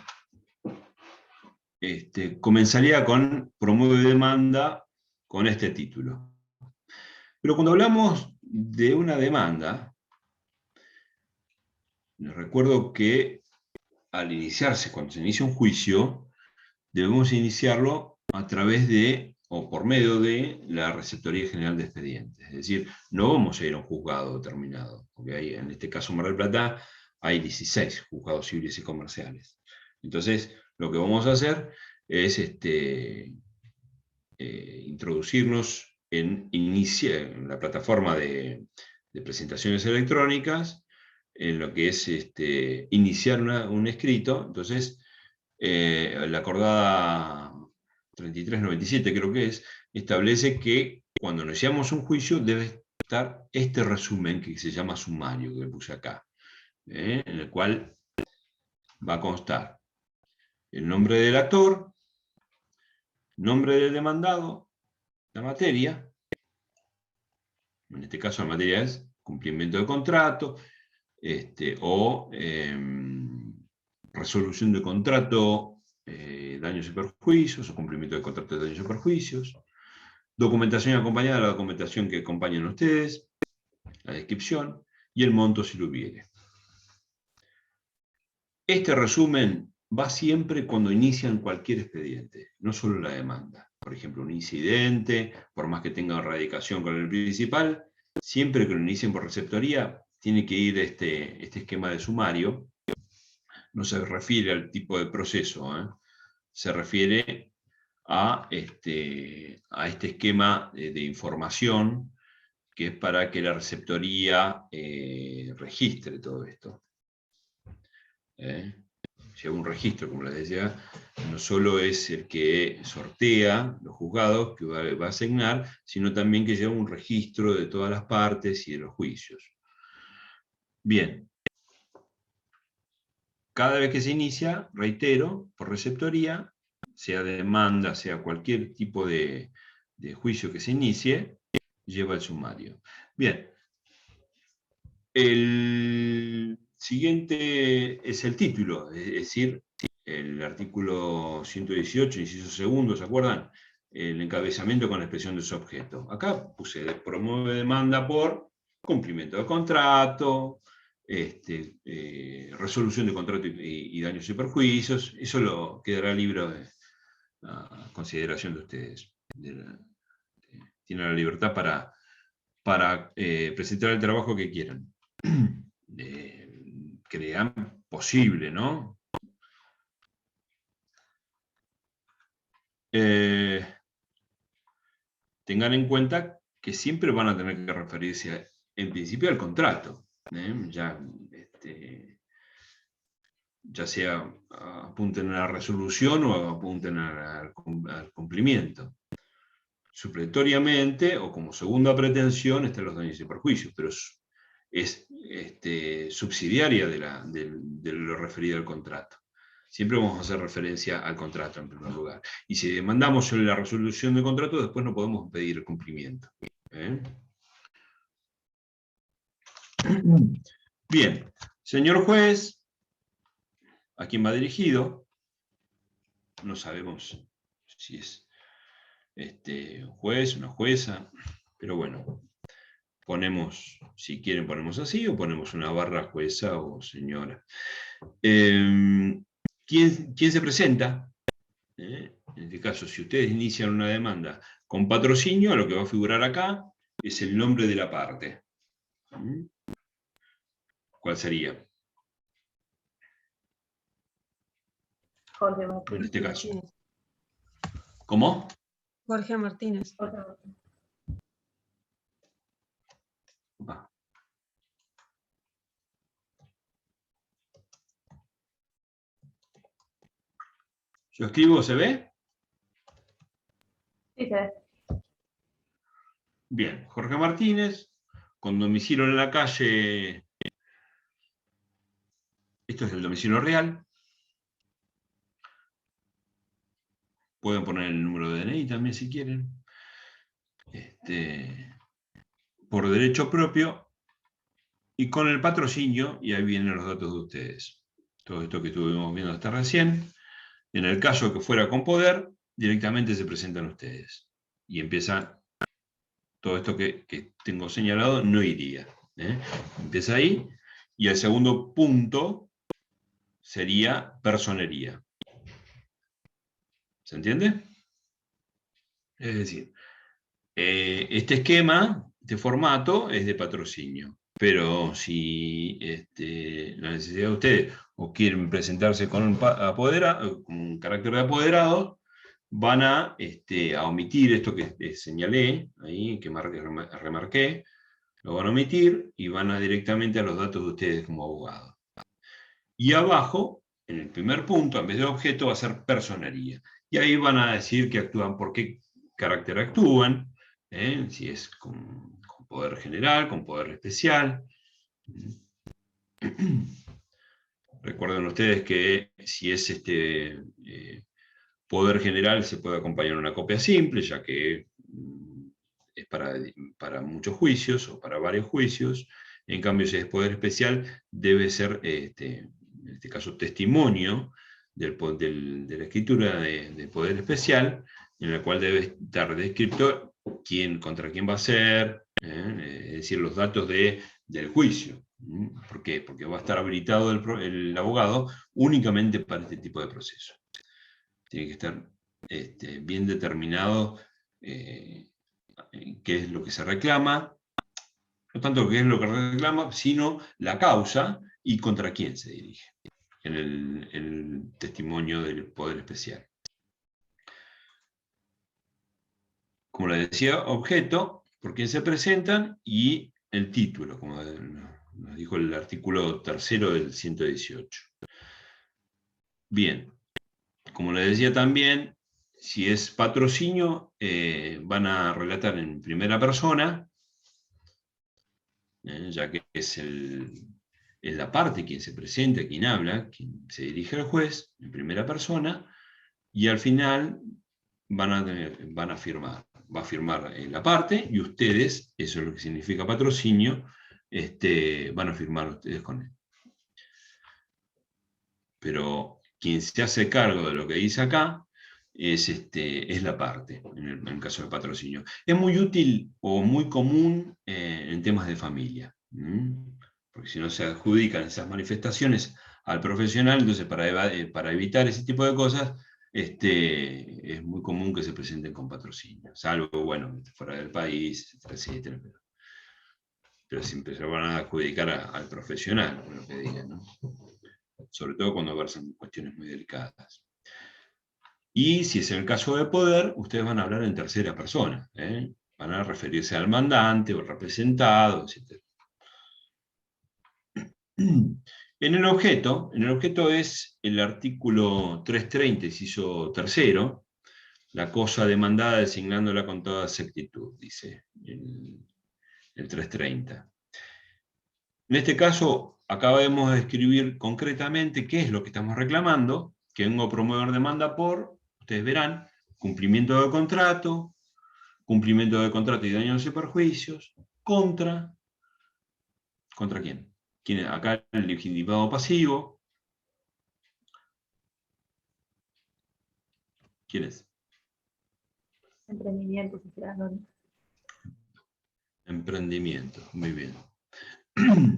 comenzaría con promueve demanda con este título. Pero cuando hablamos de una demanda, les recuerdo que al iniciarse, cuando se inicia un juicio, debemos iniciarlo a través de, o por medio de, la Receptoría General de Expedientes. Es decir, no vamos a ir a un juzgado determinado, porque hay, en este caso Mar del Plata, hay 16 juzgados civiles y comerciales. Entonces, lo que vamos a hacer es introducirnos en la plataforma de presentaciones electrónicas, en lo que es iniciar un escrito. Entonces, la acordada 3397 creo que establece que cuando iniciamos un juicio debe estar este resumen que se llama sumario, que le puse acá, en el cual va a constar el nombre del actor, nombre del demandado, la materia, en este caso la materia es cumplimiento de contrato, o resolución de contrato, daños y perjuicios, o cumplimiento de contrato de daños y perjuicios, documentación acompañada de la documentación que acompañan ustedes, la descripción, y el monto si lo hubiere. Este resumen va siempre cuando inician cualquier expediente, no solo la demanda. Por ejemplo, un incidente, por más que tenga radicación con el principal, siempre que lo inicien por receptoría, tiene que ir este esquema de sumario. No se refiere al tipo de proceso, se refiere a este esquema de información, que es para que la receptoría registre todo esto. Lleva un registro, como les decía, no solo es el que sortea los juzgados que va a asignar, sino también que lleva un registro de todas las partes y de los juicios. Bien. Cada vez que se inicia, reitero, por receptoría, sea demanda, sea cualquier tipo de juicio que se inicie, lleva el sumario. Bien. El siguiente es el título, es decir, el artículo 118, inciso segundo, ¿se acuerdan? El encabezamiento con la expresión de su objeto. Acá puse, promueve demanda por cumplimiento de contrato, resolución de contrato y daños y perjuicios. Eso lo quedará libre a consideración de ustedes. Tienen la libertad para presentar el trabajo que quieran. Crean posible, ¿no? Tengan en cuenta que siempre van a tener que referirse en principio al contrato, ya sea apunten a la resolución o apunten al cumplimiento. Supletoriamente o como segunda pretensión están los daños y perjuicios, pero es subsidiaria de lo referido al contrato. Siempre vamos a hacer referencia al contrato en primer lugar. Y si demandamos sobre la resolución del contrato, después no podemos pedir el cumplimiento. Bien, señor juez, ¿a quién va dirigido? No sabemos si es un juez, una jueza, pero bueno, ponemos, si quieren ponemos así, o ponemos una barra jueza o señora. ¿Quién se presenta? En este caso, si ustedes inician una demanda con patrocinio, lo que va a figurar acá es el nombre de la parte. ¿Cuál sería? Jorge Martínez. En este caso. ¿Cómo? Jorge Martínez. Jorge Martínez. ¿Yo escribo, se ve? Sí, se ve. Bien, Jorge Martínez, con domicilio en la calle, esto es el domicilio real. Pueden poner el número de DNI también si quieren. Por derecho propio y con el patrocinio, y ahí vienen los datos de ustedes. Todo esto que estuvimos viendo hasta recién. En el caso que fuera con poder, directamente se presentan ustedes. Y empieza todo esto que tengo señalado, no iría. Empieza ahí. Y el segundo punto sería personería. ¿Se entiende? Es decir, este esquema, este formato es de patrocinio. Pero si la necesidad de ustedes o quieren presentarse con un carácter de apoderado, van a omitir esto que señalé, ahí, que remarqué, lo van a omitir y van a directamente a los datos de ustedes como abogados. Y abajo, en el primer punto, en vez de objeto, va a ser personería. Y ahí van a decir que actúan, por qué carácter actúan, si es con poder general, con poder especial. Recuerden ustedes que si es poder general se puede acompañar una copia simple, ya que es para muchos juicios o para varios juicios. En cambio, si es poder especial, debe ser, en este caso, testimonio de la escritura de poder especial, en la cual debe estar descrito contra quién va a ser, es decir, los datos del juicio. ¿Por qué? Porque va a estar habilitado el abogado únicamente para este tipo de proceso. Tiene que estar bien determinado qué es lo que se reclama, no tanto qué es lo que reclama, sino la causa y contra quién se dirige en el testimonio del Poder Especial. Como le decía, objeto, por quién se presentan, y el título, como nos dijo el artículo 3º del 118. Bien, como le decía también, si es patrocinio, van a relatar en primera persona, ya que es la parte quien se presenta, quien habla, quien se dirige al juez, en primera persona, y al final van a firmar. Va a firmar la parte, y ustedes, eso es lo que significa patrocinio, van a firmar ustedes con él. Pero quien se hace cargo de lo que dice acá es la parte, en el caso del patrocinio. Es muy útil o muy común en temas de familia, porque si no se adjudican esas manifestaciones al profesional, entonces para evitar ese tipo de cosas, es muy común que se presenten con patrocinio, salvo, bueno, fuera del país, etcétera, pero siempre se lo van a adjudicar al profesional, lo que digan, ¿no? Sobre todo cuando versan cuestiones muy delicadas. Y si es el caso de poder, ustedes van a hablar en tercera persona, van a referirse al mandante o al representado, etc. En el objeto es el artículo 330, inciso tercero, la cosa demandada designándola con toda exactitud, dice el 330. En este caso, acabamos de escribir concretamente qué es lo que estamos reclamando, que vengo a promover demanda por, ustedes verán, cumplimiento de contrato y daños y perjuicios, ¿contra quién? Acá el legitimado pasivo. ¿Quién es? Emprendimiento, sociedad anónima. Emprendimiento, muy bien.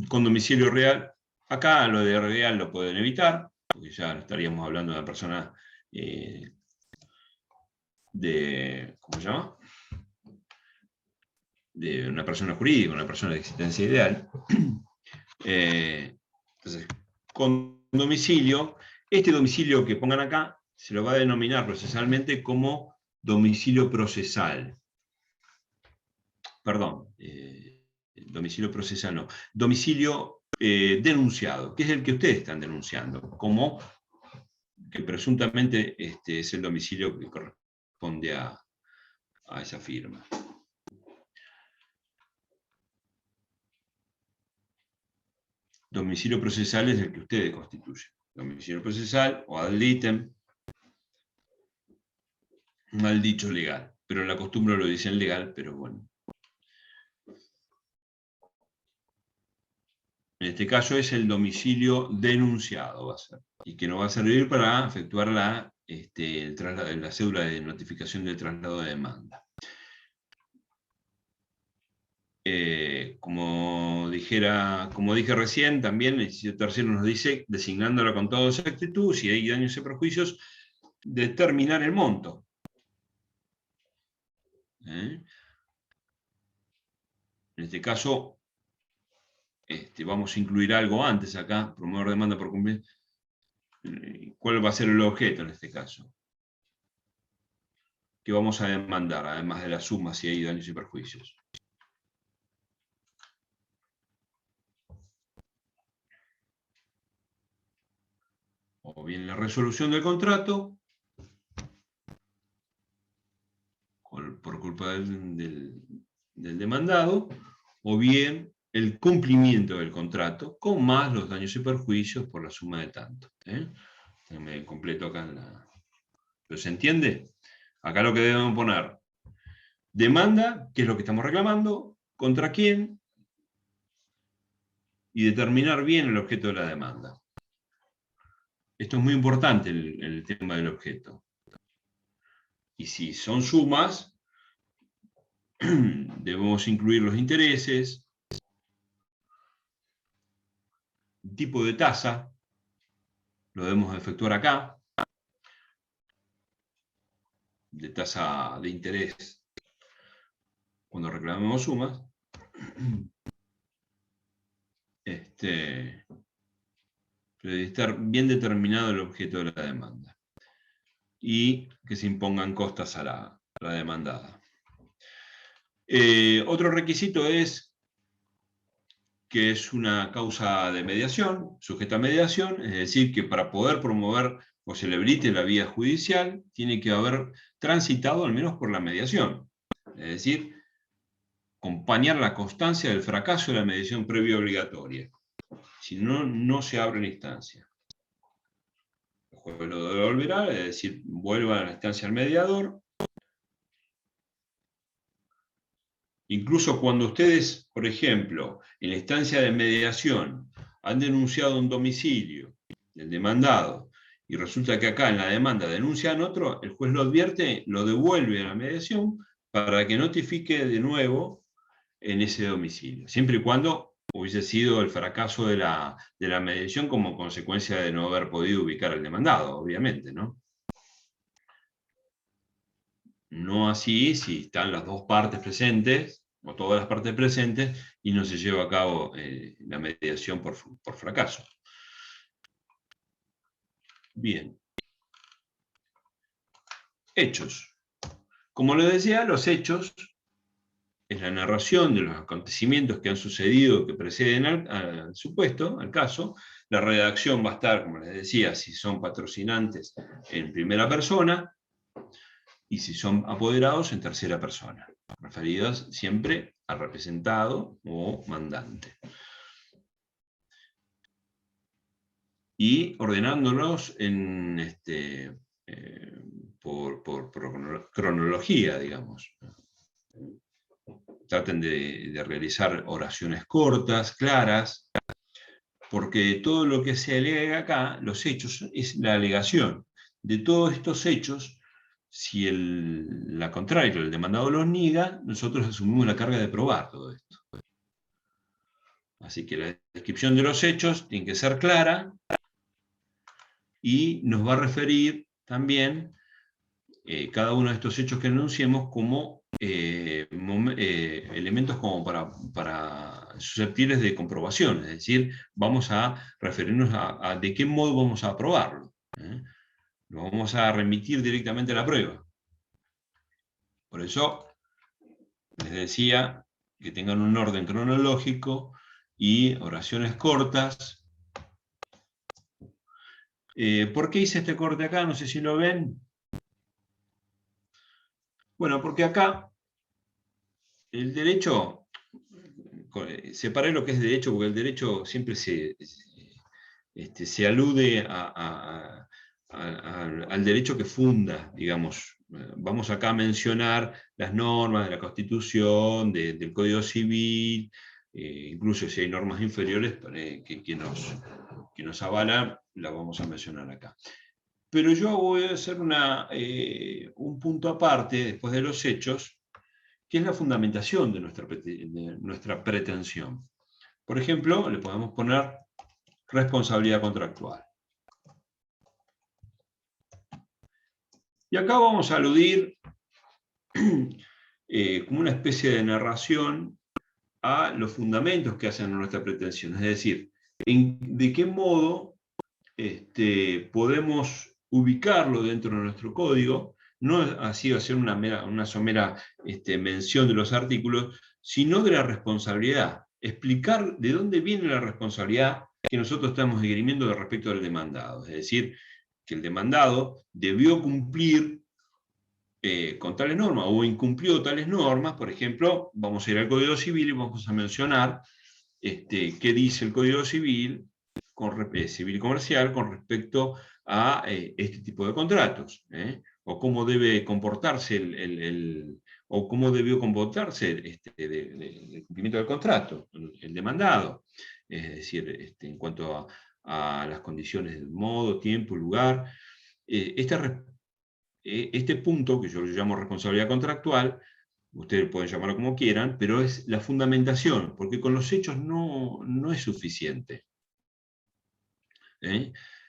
Con domicilio real, acá lo de real lo pueden evitar, porque ya estaríamos hablando de una persona ¿cómo se llama? De una persona jurídica, una persona de existencia ideal. Entonces, con domicilio, este domicilio que pongan acá se lo va a denominar procesalmente como domicilio procesal. Perdón, domicilio procesal no. Domicilio denunciado, que es el que ustedes están denunciando, como que presuntamente es el domicilio que corresponde a esa firma. Domicilio procesal es el que ustedes constituyen. Domicilio procesal o ad litem, mal dicho legal, pero en la costumbre lo dicen legal, pero bueno. En este caso es el domicilio denunciado, va a ser, y que nos va a servir para efectuar la cédula de notificación del traslado de demanda. Como dije recién, también el inciso tercero nos dice, designándola con toda exactitud, si hay daños y perjuicios, determinar el monto. En este caso, vamos a incluir algo antes acá, promover demanda por cumplir. ¿Cuál va a ser el objeto en este caso? ¿Qué vamos a demandar, además de la suma si hay daños y perjuicios? O bien la resolución del contrato, por culpa del demandado, o bien el cumplimiento del contrato, con más los daños y perjuicios por la suma de tanto. Me completo acá en la... ¿Pero se entiende? Acá lo que debemos poner, demanda, que es lo que estamos reclamando, contra quién, y determinar bien el objeto de la demanda. Esto es muy importante, el tema del objeto. Y si son sumas, debemos incluir los intereses, tipo de tasa, lo debemos efectuar acá, de tasa de interés, cuando reclamemos sumas. Debe estar bien determinado el objeto de la demanda. Y que se impongan costas a la demandada. Otro requisito es que es una causa de mediación, sujeta a mediación, es decir, que para poder promover o celebrite la vía judicial, tiene que haber transitado al menos por la mediación. Es decir, acompañar la constancia del fracaso de la mediación previa obligatoria. Si no, no se abre la instancia. El juez lo devolverá, es decir, vuelva a la instancia al mediador. Incluso cuando ustedes, por ejemplo, en la instancia de mediación han denunciado un domicilio del demandado y resulta que acá en la demanda denuncian otro, el juez lo advierte, lo devuelve a la mediación para que notifique de nuevo en ese domicilio, siempre y cuando hubiese sido el fracaso de la mediación como consecuencia de no haber podido ubicar al demandado, obviamente, ¿no? No así si están las dos partes presentes, o todas las partes presentes, y no se lleva a cabo la mediación por fracaso. Bien. Hechos. Como les decía, los hechos es la narración de los acontecimientos que han sucedido, que preceden al supuesto, al caso. La redacción va a estar, como les decía, si son patrocinantes, en primera persona, y si son apoderados, en tercera persona, referidos siempre al representado o mandante. Y ordenándolos por cronología, digamos. Traten de realizar oraciones cortas, claras, porque todo lo que se alega acá, los hechos, es la alegación. De todos estos hechos, si la contraria, el demandado los niega, nosotros asumimos la carga de probar todo esto. Así que la descripción de los hechos tiene que ser clara y nos va a referir también cada uno de estos hechos que enunciemos como elementos como para susceptibles de comprobación, es decir, vamos a referirnos a de qué modo vamos a probarlo. Lo vamos a remitir directamente a la prueba. Por eso les decía que tengan un orden cronológico y oraciones cortas. ¿Por qué hice este corte acá? No sé si lo ven. Bueno, porque acá el derecho, separé lo que es derecho, porque el derecho siempre se alude al derecho que funda, digamos. Vamos acá a mencionar las normas de la Constitución, del Código Civil, incluso si hay normas inferiores que nos avalan, las vamos a mencionar acá. Pero yo voy a hacer un punto aparte, después de los hechos, que es la fundamentación de nuestra pretensión. Por ejemplo, le podemos poner responsabilidad contractual. Y acá vamos a aludir como una especie de narración a los fundamentos que hacen nuestra pretensión. Es decir, de qué modo podemos ubicarlo dentro de nuestro código, no así hacer una somera mención de los artículos, sino de la responsabilidad. Explicar de dónde viene la responsabilidad que nosotros estamos esgrimiendo respecto del demandado. Es decir, que el demandado debió cumplir con tales normas, o incumplió tales normas. Por ejemplo, vamos a ir al Código Civil y vamos a mencionar qué dice el Código Civil, civil y comercial, con respecto a este tipo de contratos, o cómo debe comportarse o cómo debió comportarse el cumplimiento del contrato, el demandado, es decir, en cuanto a las condiciones del modo, tiempo, lugar. Este punto, que yo lo llamo responsabilidad contractual, ustedes pueden llamarlo como quieran, pero es la fundamentación, porque con los hechos no es suficiente.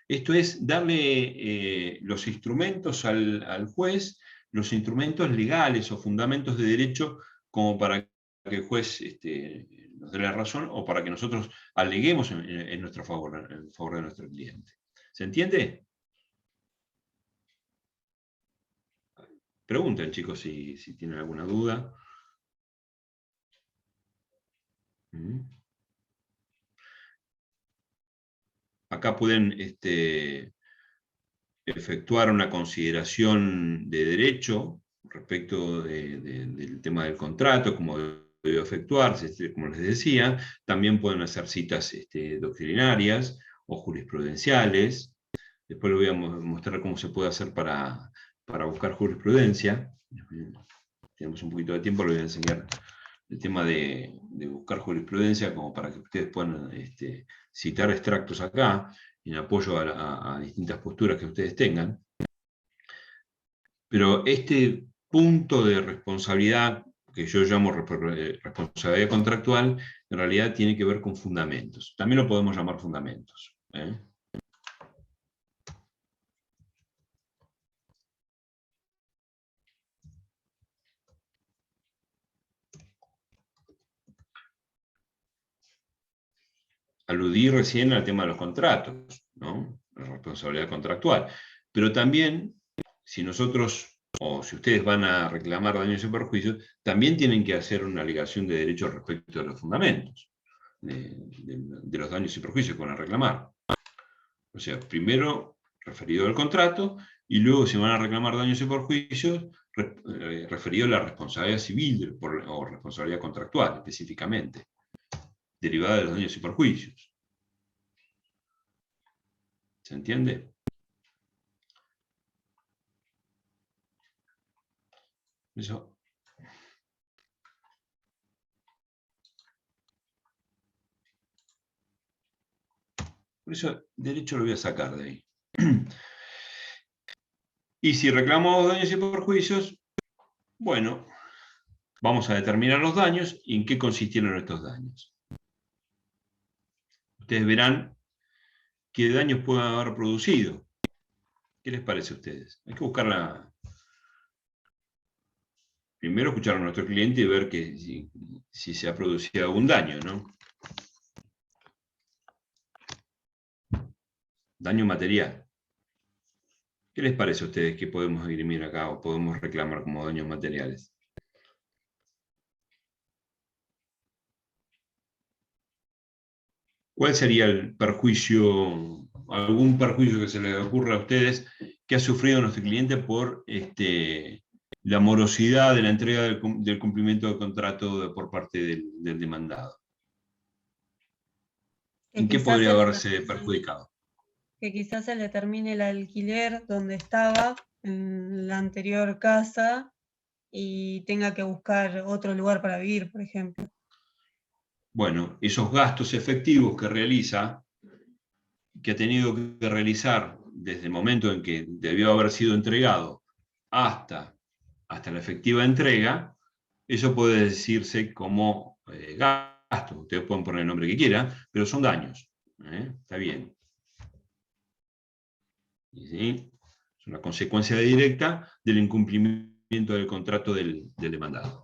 Esto es darle los instrumentos al juez, los instrumentos legales o fundamentos de derecho como para que el juez nos dé la razón o para que nosotros aleguemos en nuestro favor, en favor de nuestro cliente. ¿Se entiende? Pregunten, chicos, si tienen alguna duda. Acá pueden efectuar una consideración de derecho respecto del tema del contrato, como debe efectuarse, como les decía. También pueden hacer citas doctrinarias o jurisprudenciales. Después les voy a mostrar cómo se puede hacer para buscar jurisprudencia. Tenemos un poquito de tiempo, les voy a enseñar el tema de buscar jurisprudencia, como para que ustedes puedan citar extractos acá, en apoyo a distintas posturas que ustedes tengan. Pero este punto de responsabilidad, que yo llamo responsabilidad contractual, en realidad tiene que ver con fundamentos. También lo podemos llamar fundamentos. Aludí recién al tema de los contratos, ¿no? La responsabilidad contractual. Pero también, si nosotros, o si ustedes van a reclamar daños y perjuicios, también tienen que hacer una alegación de derecho respecto de los fundamentos, de los daños y perjuicios que van a reclamar. O sea, primero referido al contrato, y luego si van a reclamar daños y perjuicios, referido a la responsabilidad civil o responsabilidad contractual, específicamente, derivada de los daños y perjuicios. ¿Se entiende? Eso. Por eso, derecho lo voy a sacar de ahí. Y si reclamamos daños y perjuicios, bueno, vamos a determinar los daños y en qué consistieron estos daños. Ustedes verán qué daños pueden haber producido. ¿Qué les parece a ustedes? Hay que buscarla. Primero escuchar a nuestro cliente y ver si se ha producido algún daño, ¿no? Daño material. ¿Qué les parece a ustedes que podemos dirimir acá o podemos reclamar como daños materiales? ¿Cuál sería el perjuicio, algún perjuicio que se les ocurra a ustedes que ha sufrido nuestro cliente por la morosidad de la entrega del cumplimiento del contrato por parte del demandado? ¿En qué podría haberse perjudicado? Que quizás se le termine el alquiler donde estaba, en la anterior casa, y tenga que buscar otro lugar para vivir, por ejemplo. Bueno, esos gastos efectivos que realiza, que ha tenido que realizar desde el momento en que debió haber sido entregado hasta la efectiva entrega, eso puede decirse como gasto. Ustedes pueden poner el nombre que quieran, pero son daños. Está bien. ¿Sí? Es una consecuencia directa del incumplimiento del contrato del demandado.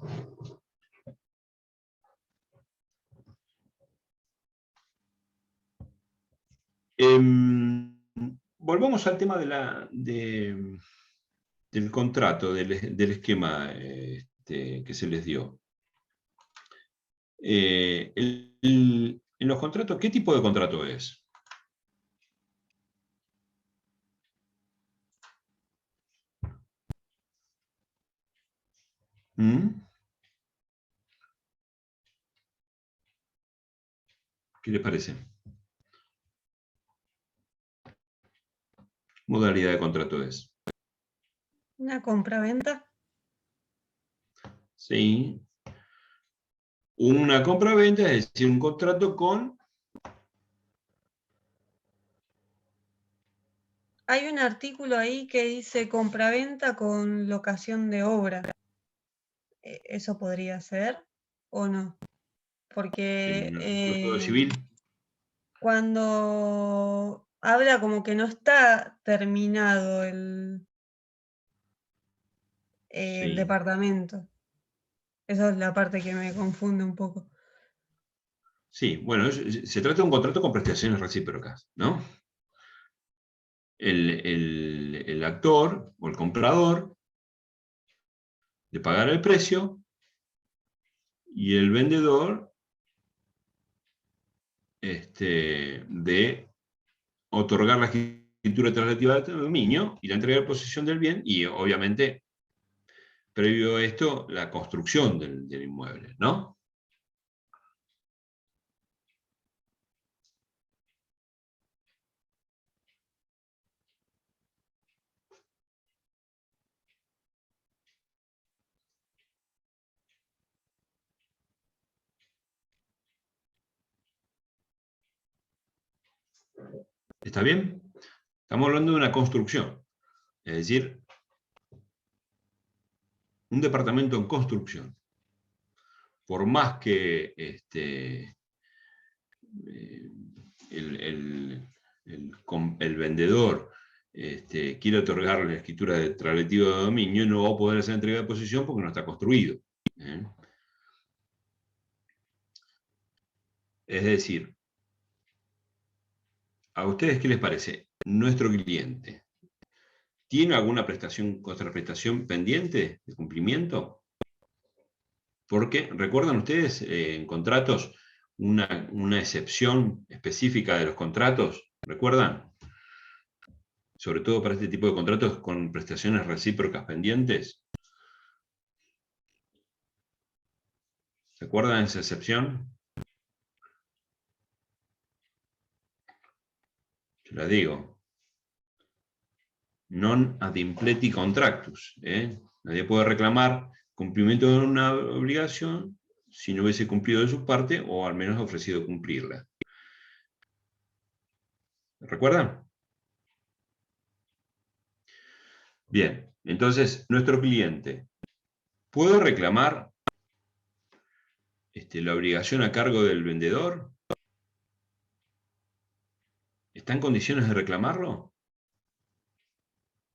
Volvamos al tema del contrato, del esquema que se les dio. En los contratos, ¿qué tipo de contrato es? ¿Qué les parece? ¿Modalidad de contrato es? ¿Una compra-venta? Sí. Una compra-venta, es decir, un contrato con... Hay un artículo ahí que dice compra-venta con locación de obra. ¿Eso podría ser o no? Porque en el Código Civil. cuando habla como que no está terminado el Sí. departamento. Esa es la parte que me confunde un poco. Sí, bueno, se trata de un contrato con prestaciones recíprocas, ¿no? El actor o el comprador de pagar el precio y el vendedor de otorgar la escritura translativa de dominio y la entrega de posesión del bien y obviamente previo a esto la construcción del inmueble, ¿no? ¿Está bien? Estamos hablando de una construcción, es decir, un departamento en construcción. Por más que el vendedor quiere otorgar la escritura de translativo de dominio, no va a poder hacer entrega de posesión porque no está construido. Es decir, ¿a ustedes qué les parece? ¿Nuestro cliente tiene alguna prestación, contraprestación pendiente de cumplimiento? Porque, ¿recuerdan ustedes en contratos una excepción específica de los contratos? ¿Recuerdan? Sobre todo para este tipo de contratos con prestaciones recíprocas pendientes. ¿Se acuerdan de esa excepción? Yo la digo. Non ad impleti contractus. Nadie puede reclamar cumplimiento de una obligación si no hubiese cumplido de su parte o al menos ofrecido cumplirla. ¿Recuerdan? Bien, entonces nuestro cliente ¿puede reclamar la obligación a cargo del vendedor? ¿Está en condiciones de reclamarlo?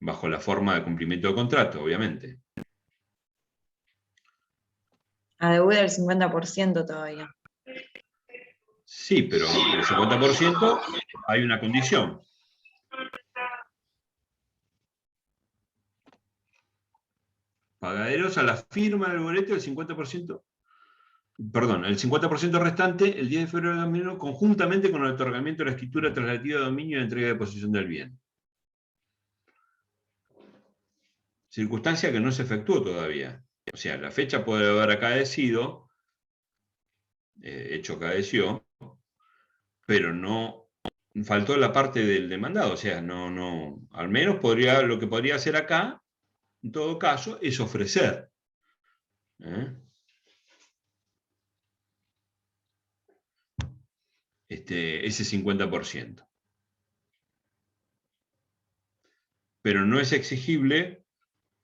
Bajo la forma de cumplimiento de contrato, obviamente. Adeuda el 50% todavía. Sí, pero el 50% hay una condición. Pagaderos a la firma del boleto del 50%. Perdón, el 50% restante el 10 de febrero de 2001 conjuntamente con el otorgamiento de la escritura translativa de dominio y la entrega de posesión del bien. Circunstancia que no se efectuó todavía. O sea, la fecha puede haber acaecido, hecho acaeció, pero no faltó la parte del demandado. O sea, no, al menos lo que podría hacer acá, en todo caso, es ofrecer. Ese 50%. Pero no es exigible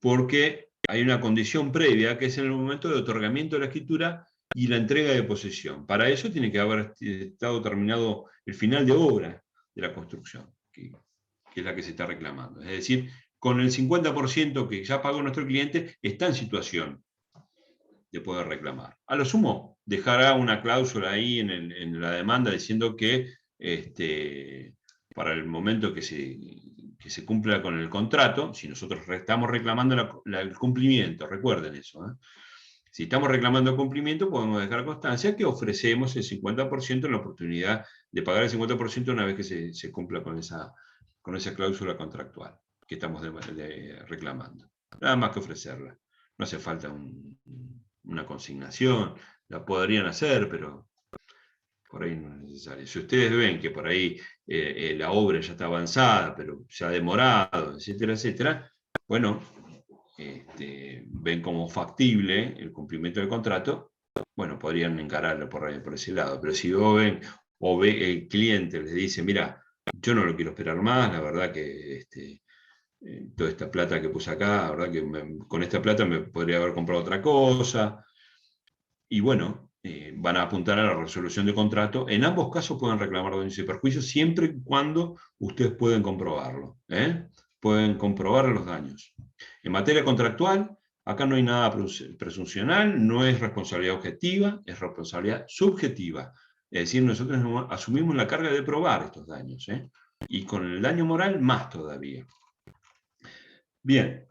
porque hay una condición previa que es en el momento de otorgamiento de la escritura y la entrega de posesión. Para eso tiene que haber estado terminado el final de obra de la construcción, que es la que se está reclamando. Es decir, con el 50% que ya pagó nuestro cliente, está en situación de poder reclamar. A lo sumo, dejará una cláusula ahí en la demanda diciendo que para el momento que se cumpla con el contrato, si nosotros estamos reclamando el cumplimiento, recuerden eso, si estamos reclamando el cumplimiento, podemos dejar constancia que ofrecemos el 50% en la oportunidad de pagar el 50% una vez que se cumpla con esa cláusula contractual que estamos reclamando. Nada más que ofrecerla. No hace falta una consignación, la podrían hacer, pero por ahí no es necesario. Si ustedes ven que por ahí la obra ya está avanzada, pero se ha demorado, etcétera, etcétera, bueno, ven como factible el cumplimiento del contrato, bueno, podrían encararlo por ese lado. Pero si ven o el cliente les dice, mira, yo no lo quiero esperar más, la verdad que toda esta plata que puse acá, la verdad que con esta plata me podría haber comprado otra cosa. Y bueno, van a apuntar a la resolución de contrato. En ambos casos pueden reclamar daños y perjuicios siempre y cuando ustedes pueden comprobarlo. Pueden comprobar los daños. En materia contractual, acá no hay nada presuncional, no es responsabilidad objetiva, es responsabilidad subjetiva. Es decir, nosotros asumimos la carga de probar estos daños. Y con el daño moral, más todavía. Bien.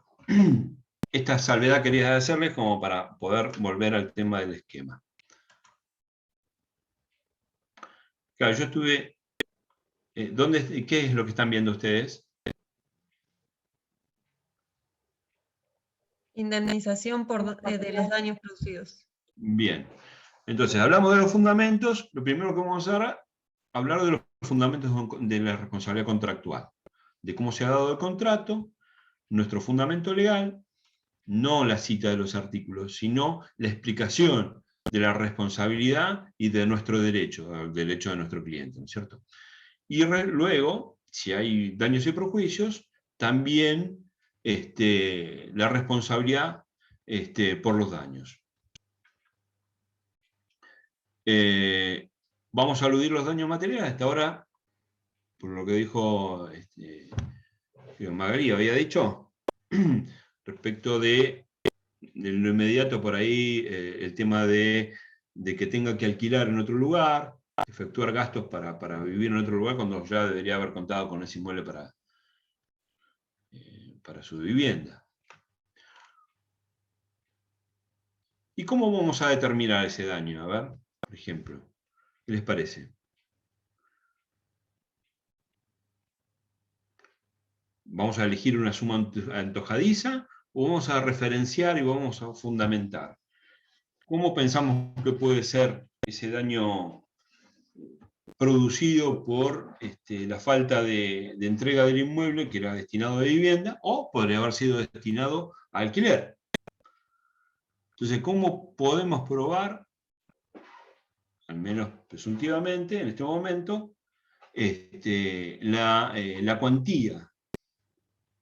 Esta salvedad quería hacerles como para poder volver al tema del esquema. Claro, yo estuve... ¿qué es lo que están viendo ustedes? Indemnización de los daños producidos. Bien. Entonces, hablamos de los fundamentos. Lo primero que vamos a hacer es hablar de los fundamentos de la responsabilidad contractual. De cómo se ha dado el contrato, nuestro fundamento legal, no la cita de los artículos, sino la explicación de la responsabilidad y de nuestro derecho, el derecho de nuestro cliente, ¿no es cierto? Y luego, si hay daños y perjuicios, también la responsabilidad por los daños. Vamos a aludir los daños materiales. Hasta ahora, por lo que dijo Magali, había dicho, respecto de lo inmediato por ahí, el tema de que tenga que alquilar en otro lugar, efectuar gastos para vivir en otro lugar, cuando ya debería haber contado con ese inmueble para su vivienda. ¿Y cómo vamos a determinar ese daño? A ver, por ejemplo, ¿qué les parece? ¿Vamos a elegir una suma antojadiza o vamos a referenciar y vamos a fundamentar? ¿Cómo pensamos que puede ser ese daño producido por la falta de entrega del inmueble que era destinado a vivienda, o podría haber sido destinado a alquiler? Entonces, ¿cómo podemos probar, al menos presuntivamente, en este momento, la cuantía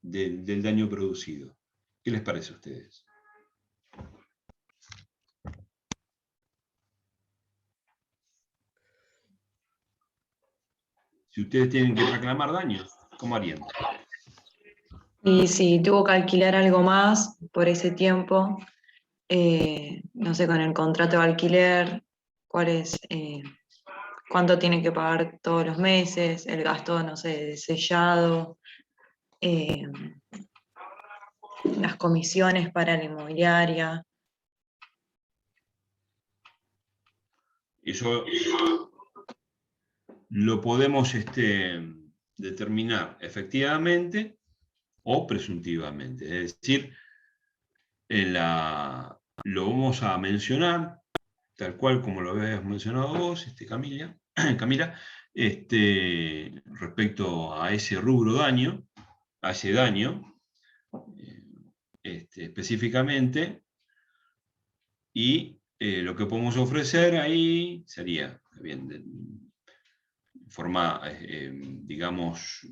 del daño producido? ¿Qué les parece a ustedes? Si ustedes tienen que reclamar daños, ¿cómo harían? Y si tuvo que alquilar algo más por ese tiempo, no sé, con el contrato de alquiler, cuánto tiene que pagar todos los meses, el gasto, no sé, de sellado, las comisiones para la inmobiliaria. Eso lo podemos determinar efectivamente o presuntivamente. Es decir, lo vamos a mencionar, tal cual como lo habías mencionado vos, Camila, respecto a ese rubro daño, a ese daño, específicamente, y lo que podemos ofrecer ahí sería, bien, de forma, digamos,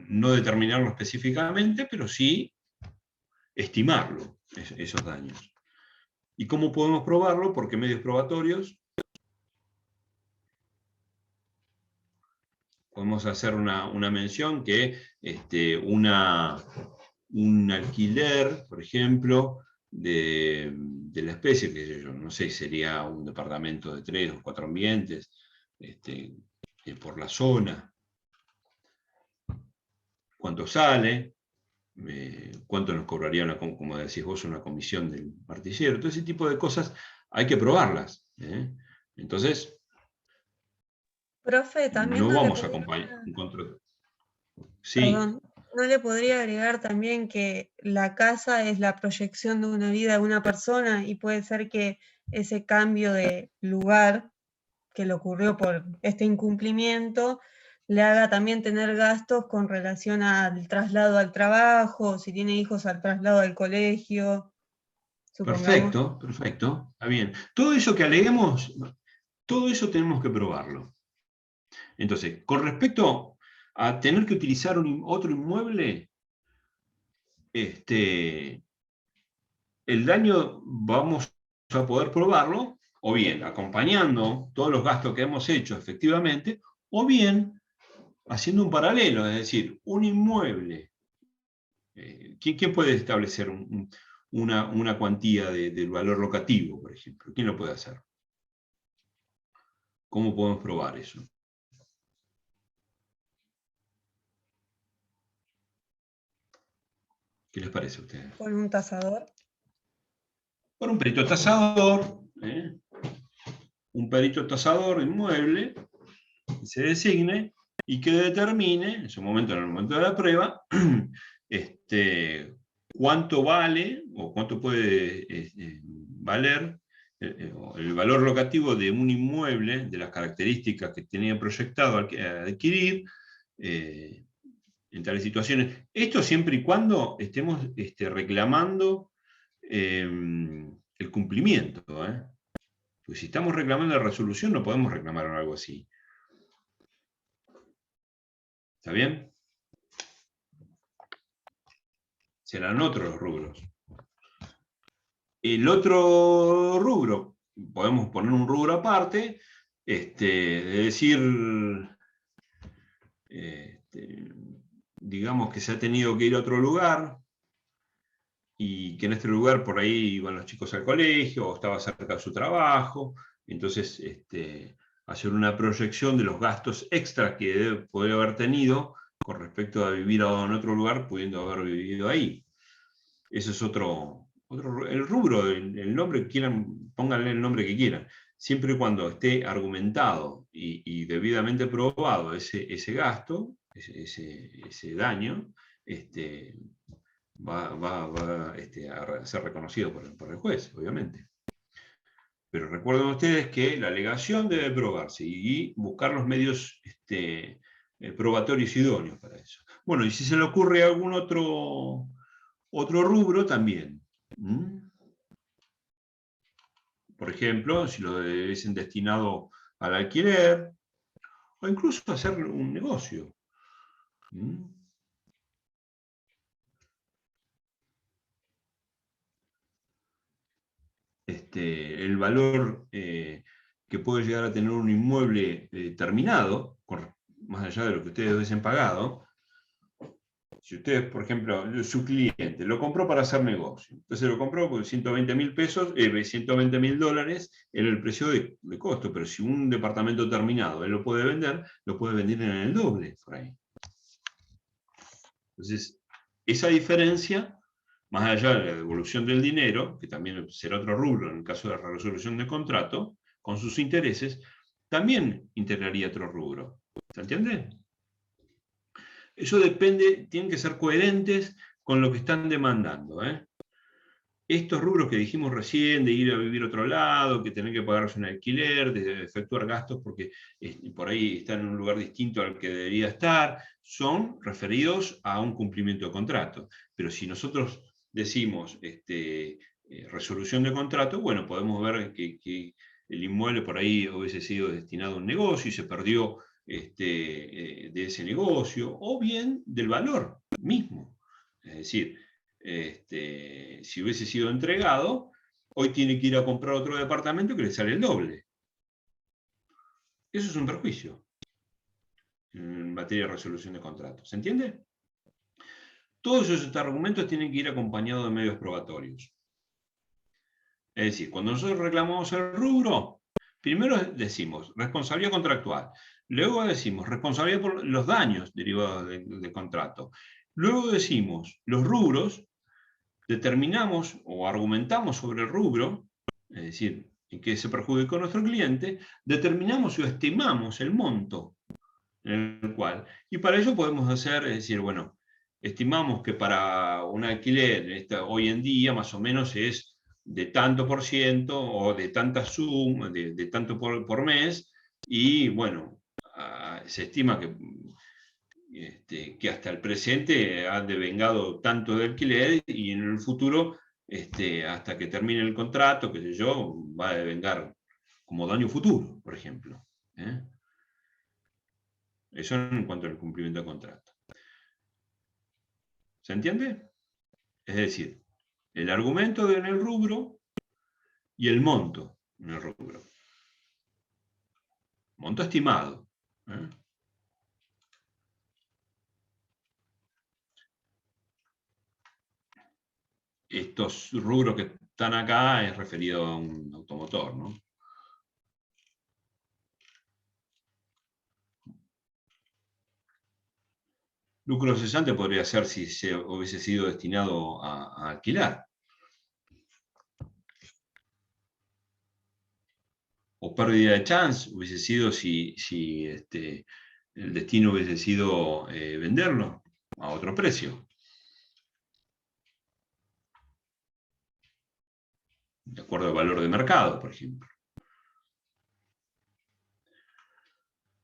no determinarlo específicamente, pero sí estimarlo, esos daños. ¿Y cómo podemos probarlo? ¿Por qué medios probatorios? Podemos hacer una mención que un alquiler, por ejemplo, de la especie, que yo no sé, sería un departamento de 3 o 4 ambientes, por la zona, cuánto sale, cuánto nos cobraría, como decís vos, una comisión del martillero. Todo ese tipo de cosas hay que probarlas. Entonces, Profe, también no no le vamos a podría, acompañar un control. Sí, perdón, ¿no le podría agregar también que la casa es la proyección de una vida de una persona y puede ser que ese cambio de lugar que le ocurrió por este incumplimiento le haga también tener gastos con relación al traslado al trabajo, si tiene hijos al traslado al colegio, supongamos? perfecto, está bien. Todo eso que aleguemos, todo eso tenemos que probarlo. Entonces, con respecto a tener que utilizar otro inmueble, el daño vamos a poder probarlo, o bien acompañando todos los gastos que hemos hecho efectivamente, o bien haciendo un paralelo, es decir, un inmueble. ¿Quién puede establecer una cuantía del valor locativo, por ejemplo? ¿Quién lo puede hacer? ¿Cómo podemos probar eso? ¿Qué les parece a ustedes? ¿Con un tasador? Por un perito tasador, un perito tasador inmueble, que se designe y que determine, en su momento, en el momento de la prueba, cuánto vale o cuánto puede valer el valor locativo de un inmueble, de las características que tenía proyectado adquirir, en tales situaciones. Esto siempre y cuando estemos reclamando el cumplimiento. Pues si estamos reclamando la resolución, no podemos reclamar algo así. ¿Está bien? Serán otros rubros. El otro rubro, podemos poner un rubro aparte, de decir, digamos que se ha tenido que ir a otro lugar, y que en este lugar por ahí iban los chicos al colegio, o estaba cerca de su trabajo, entonces hacer una proyección de los gastos extras que podría haber tenido con respecto a vivir en otro lugar, pudiendo haber vivido ahí. Ese es el rubro, el nombre que quieran, pónganle el nombre que quieran, siempre y cuando esté argumentado y debidamente probado ese gasto, ese daño, va a ser reconocido por el juez, obviamente. Pero recuerden ustedes que la alegación debe probarse y buscar los medios probatorios idóneos para eso. Bueno, y si se le ocurre algún otro rubro también. Por ejemplo, si lo hubiesen destinado al alquiler, o incluso a hacer un negocio. El valor que puede llegar a tener un inmueble terminado, más allá de lo que ustedes hubiesen pagado. Si ustedes, por ejemplo, su cliente lo compró para hacer negocio, entonces lo compró por 120.000 pesos, 120.000 dólares era el precio de costo, pero si un departamento terminado él lo puede vender en el doble, por ahí. Entonces, esa diferencia, más allá de la devolución del dinero, que también será otro rubro en el caso de la resolución de contrato, con sus intereses, también integraría otro rubro. ¿Se entiende? Eso depende, tienen que ser coherentes con lo que están demandando. Estos rubros que dijimos recién, de ir a vivir a otro lado, que tener que pagarse un alquiler, de efectuar gastos porque por ahí están en un lugar distinto al que debería estar, son referidos a un cumplimiento de contrato. Pero si nosotros decimos resolución de contrato, bueno, podemos ver que el inmueble por ahí hubiese sido destinado a un negocio y se perdió de ese negocio, o bien del valor mismo. Es decir, si hubiese sido entregado, hoy tiene que ir a comprar otro departamento que le sale el doble. Eso es un perjuicio en materia de resolución de contratos. ¿Se entiende? Todos esos argumentos tienen que ir acompañados de medios probatorios. Es decir, cuando nosotros reclamamos el rubro, primero decimos responsabilidad contractual, luego decimos responsabilidad por los daños derivados del contrato, luego decimos los rubros, determinamos o argumentamos sobre el rubro, es decir, en qué se perjudicó a nuestro cliente, determinamos o estimamos el monto en el cual, y para ello podemos hacer, es decir, bueno, estimamos que para un alquiler hoy en día más o menos es de tanto por ciento o de tanta suma, de tanto por mes, y bueno, se estima que hasta el presente han devengado tanto de alquiler y en el futuro, hasta que termine el contrato, qué sé yo, va a devengar como daño futuro, por ejemplo. Eso en cuanto al cumplimiento de contrato. ¿Se entiende? Es decir, el argumento en el rubro y el monto en el rubro. Monto estimado. Estos rubros que están acá es referido a un automotor, ¿no? Lucro cesante podría ser si se hubiese sido destinado a alquilar. O pérdida de chance hubiese sido si el destino hubiese sido venderlo a otro precio. De acuerdo al valor de mercado, por ejemplo.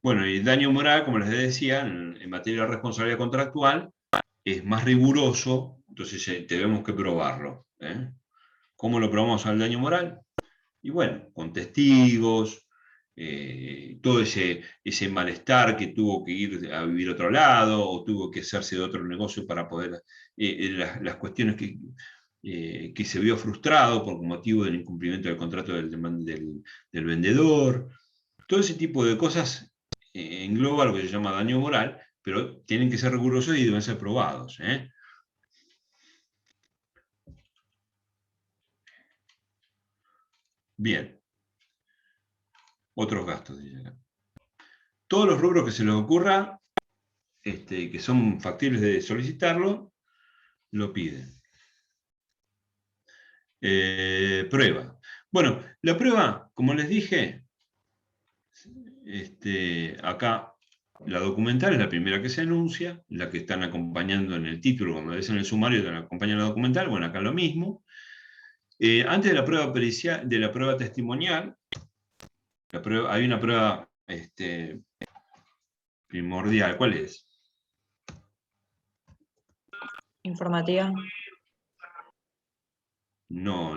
Bueno, y daño moral, como les decía, en materia de responsabilidad contractual, es más riguroso, entonces tenemos que probarlo. ¿Cómo lo probamos al daño moral? Y bueno, con testigos, todo ese malestar que tuvo que ir a vivir a otro lado, o tuvo que hacerse de otro negocio para poder, las cuestiones que se vio frustrado por motivo del incumplimiento del contrato del vendedor. Todo ese tipo de cosas engloba lo que se llama daño moral, pero tienen que ser rigurosos y deben ser probados. Bien. Otros gastos, dice acá. Todos los rubros que se les ocurra, que son factibles de solicitarlo, lo piden. Prueba. Bueno, la prueba, como les dije, acá la documental es la primera que se anuncia, la que están acompañando en el título, como ves en el sumario, te acompaña la documental, bueno, acá lo mismo. Antes de la prueba pericial, de la prueba testimonial, hay una prueba primordial. ¿Cuál es? Informativa. No,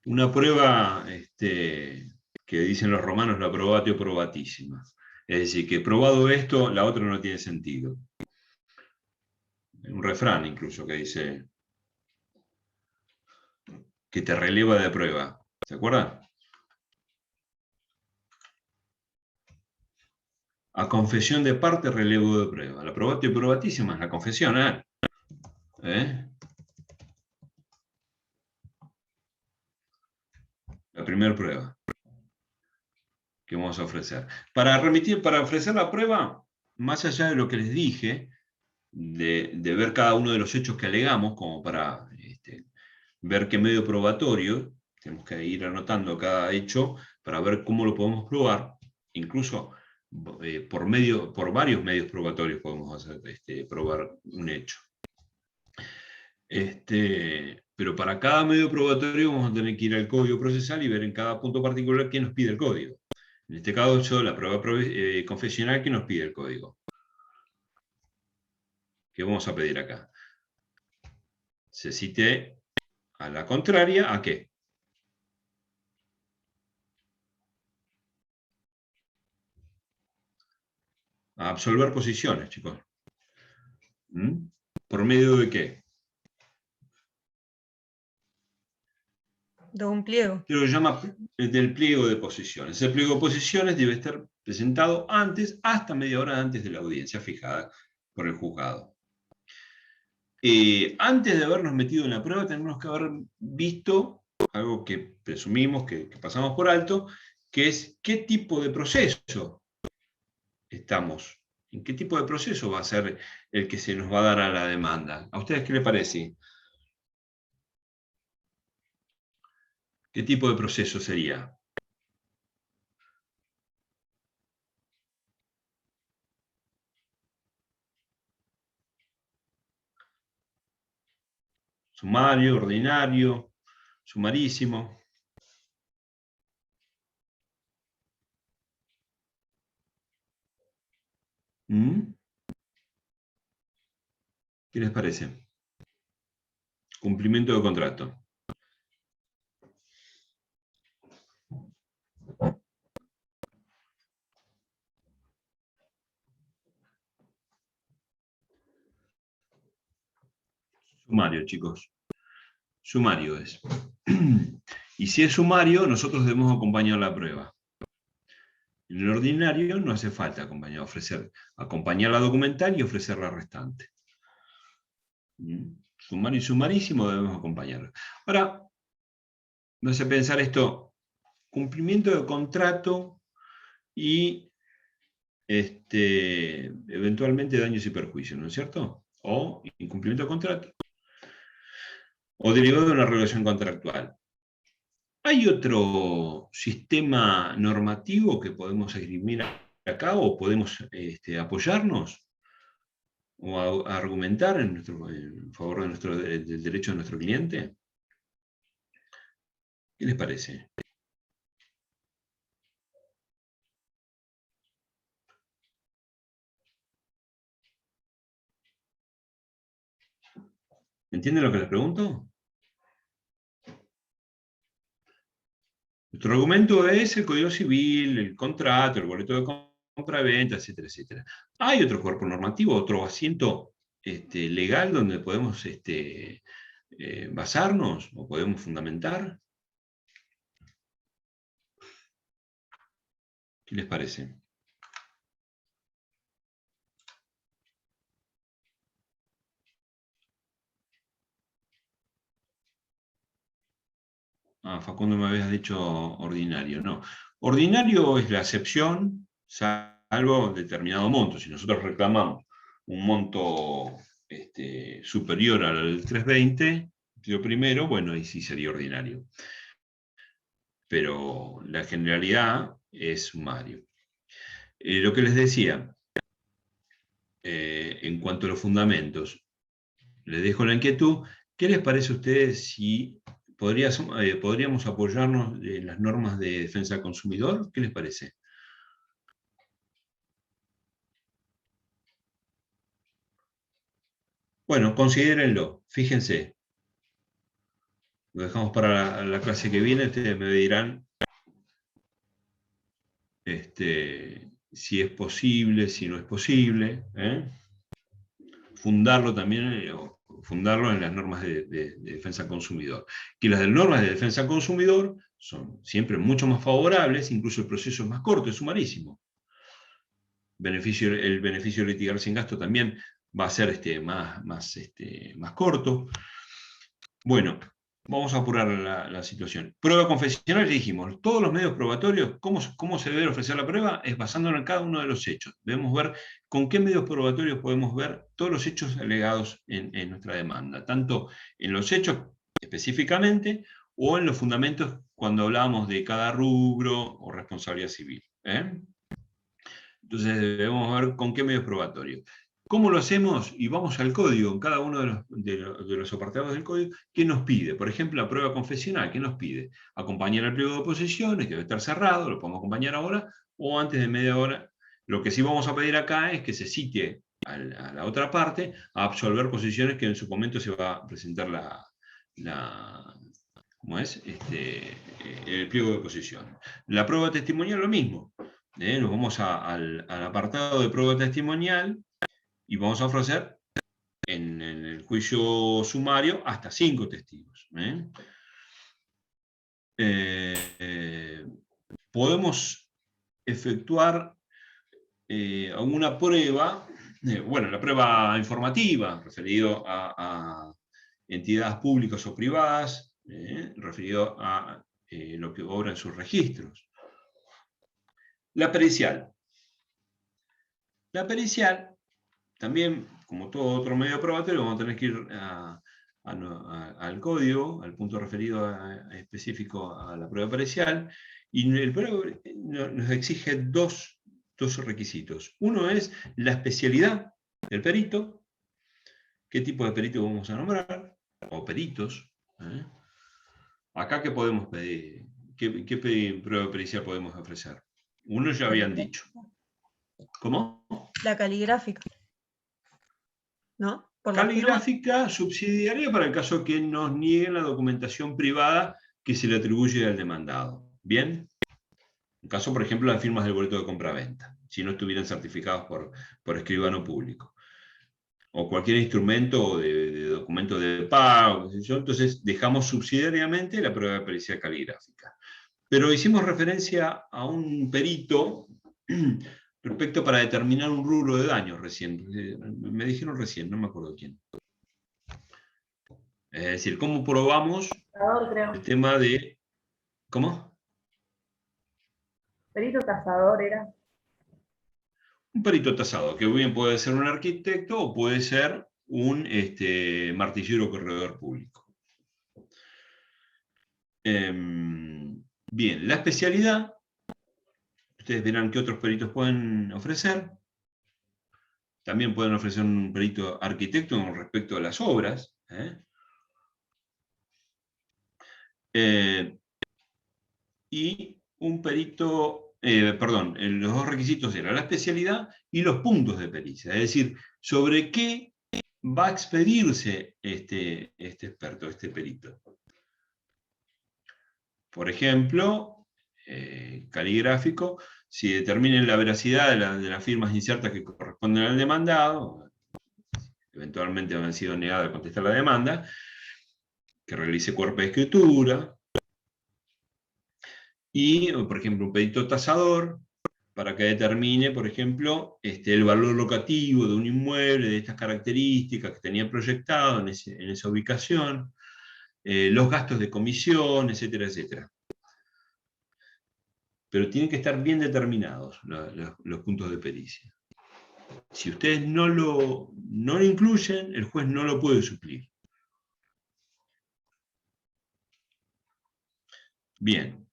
una prueba que dicen los romanos, la probatio probatísima. Es decir, que probado esto, la otra no tiene sentido. Un refrán incluso que dice que te releva de prueba. ¿Se acuerdan? A confesión de parte, relevo de prueba. La probatio probatísima es la confesión, La primera prueba que vamos a ofrecer. Para ofrecer la prueba, más allá de lo que les dije, de ver cada uno de los hechos que alegamos, como para ver qué medio probatorio, tenemos que ir anotando cada hecho para ver cómo lo podemos probar, incluso por varios medios probatorios podemos hacer, probar un hecho. Pero para cada medio probatorio vamos a tener que ir al código procesal y ver en cada punto particular qué nos pide el código. En este caso, la prueba confesional, ¿qué nos pide el código? ¿Qué vamos a pedir acá? Se cite a la contraria, ¿a qué? A absolver posiciones, chicos. ¿Por medio de qué? De un pliego. Que lo llama del pliego de posiciones. El pliego de posiciones debe estar presentado antes, hasta media hora antes de la audiencia fijada por el juzgado. Antes de habernos metido en la prueba, tenemos que haber visto algo que presumimos que pasamos por alto, que es qué tipo de proceso estamos. ¿En qué tipo de proceso va a ser el que se nos va a dar a la demanda? ¿A ustedes qué les parece? ¿Qué tipo de proceso sería? Sumario, ordinario, sumarísimo. ¿Qué les parece? Cumplimiento de contrato. Sumario, chicos. Sumario es. Y si es sumario, nosotros debemos acompañar la prueba. En el ordinario no hace falta acompañar la documental y ofrecer la restante. Sumario y sumarísimo debemos acompañarlo. Ahora, me hace pensar esto, cumplimiento de contrato y eventualmente daños y perjuicios, ¿no es cierto? O incumplimiento de contrato, o derivado de una relación contractual. ¿Hay otro sistema normativo que podemos esgrimir acá o podemos apoyarnos o argumentar en favor del derecho de nuestro cliente? ¿Qué les parece? ¿Entienden lo que les pregunto? Nuestro argumento es el Código Civil, el contrato, el boleto de compra-venta, etcétera, etcétera. ¿Hay otro cuerpo normativo, otro asiento legal donde podemos basarnos o podemos fundamentar? ¿Qué les parece? Ah, Facundo, me habías dicho ordinario. No. Ordinario es la excepción, salvo determinado monto. Si nosotros reclamamos un monto superior al 320, lo primero, bueno, ahí sí sería ordinario. Pero la generalidad es sumario. Lo que les decía, en cuanto a los fundamentos, les dejo la inquietud. ¿Qué les parece a ustedes si podríamos apoyarnos en las normas de defensa del consumidor? ¿Qué les parece? Bueno, considérenlo, fíjense. Lo dejamos para la clase que viene, ustedes me dirán si es posible, si no es posible. Fundarlo también, fundarlo en las normas de defensa del consumidor. Que las normas de defensa del consumidor son siempre mucho más favorables, incluso el proceso es más corto, es sumarísimo. El beneficio de litigar sin gasto también va a ser más corto. Bueno, vamos a apurar la situación. Prueba confesional, dijimos, todos los medios probatorios, ¿cómo se debe ofrecer la prueba? Es basándonos en cada uno de los hechos. Debemos ver con qué medios probatorios podemos ver todos los hechos alegados en nuestra demanda, tanto en los hechos específicamente o en los fundamentos cuando hablamos de cada rubro o responsabilidad civil. Entonces debemos ver con qué medios probatorios. ¿Cómo lo hacemos? Y vamos al código, en cada uno de los apartados del código, ¿qué nos pide? Por ejemplo, la prueba confesional, ¿qué nos pide? Acompañar al pliego de oposiciones, que debe estar cerrado, lo podemos acompañar ahora, o antes de media hora. Lo que sí vamos a pedir acá es que se cite a la otra parte a absolver posiciones que en su momento se va a presentar ¿cómo es? El pliego de oposición. La prueba testimonial, lo mismo. Nos vamos al apartado de prueba testimonial y vamos a ofrecer en el juicio sumario hasta 5 testigos. Podemos efectuar alguna prueba, la prueba informativa, referido a entidades públicas o privadas, referido a lo que obra en sus registros. La pericial. La pericial, también, como todo otro medio probatorio, vamos a tener que ir al código, al punto referido específico a la prueba pericial, y el prueba nos exige dos requisitos. Uno es la especialidad del perito, qué tipo de perito vamos a nombrar, o peritos. Acá, ¿qué podemos pedir? ¿Qué prueba pericial podemos ofrecer? Uno ya habían dicho. ¿Cómo? La caligráfica. ¿No? Por caligráfica subsidiaria para el caso que nos nieguen la documentación privada que se le atribuye al demandado. ¿Bien? En caso, por ejemplo, las firmas del boleto de compra-venta, si no estuvieran certificados por escribano público. o cualquier instrumento de documento de pago, qué sé yo. Entonces dejamos subsidiariamente la prueba pericial caligráfica. Pero hicimos referencia a un perito respecto para determinar un rubro de daño recién. Me dijeron recién, no me acuerdo quién. Es decir, ¿cómo probamos Creo. el tema de... ¿Cómo? Perito tasador era. Un perito tasado, que bien puede ser un arquitecto o puede ser un martillero corredor público. Bien, la especialidad, ustedes verán qué otros peritos pueden ofrecer. También pueden ofrecer un perito arquitecto con respecto a las obras. Y un perito, los dos requisitos eran la especialidad y los puntos de pericia, es decir, sobre qué va a expedirse este experto, este perito. Por ejemplo, caligráfico, si determinen la veracidad de las firmas inciertas que corresponden al demandado, eventualmente han sido negadas a contestar la demanda, que realice cuerpo de escritura, y, por ejemplo, un perito tasador, para que determine, por ejemplo, el valor locativo de un inmueble, de estas características que tenía proyectado en esa ubicación, los gastos de comisión, etcétera, etcétera. Pero tienen que estar bien determinados los puntos de pericia. Si ustedes no lo incluyen, el juez no lo puede suplir. Bien.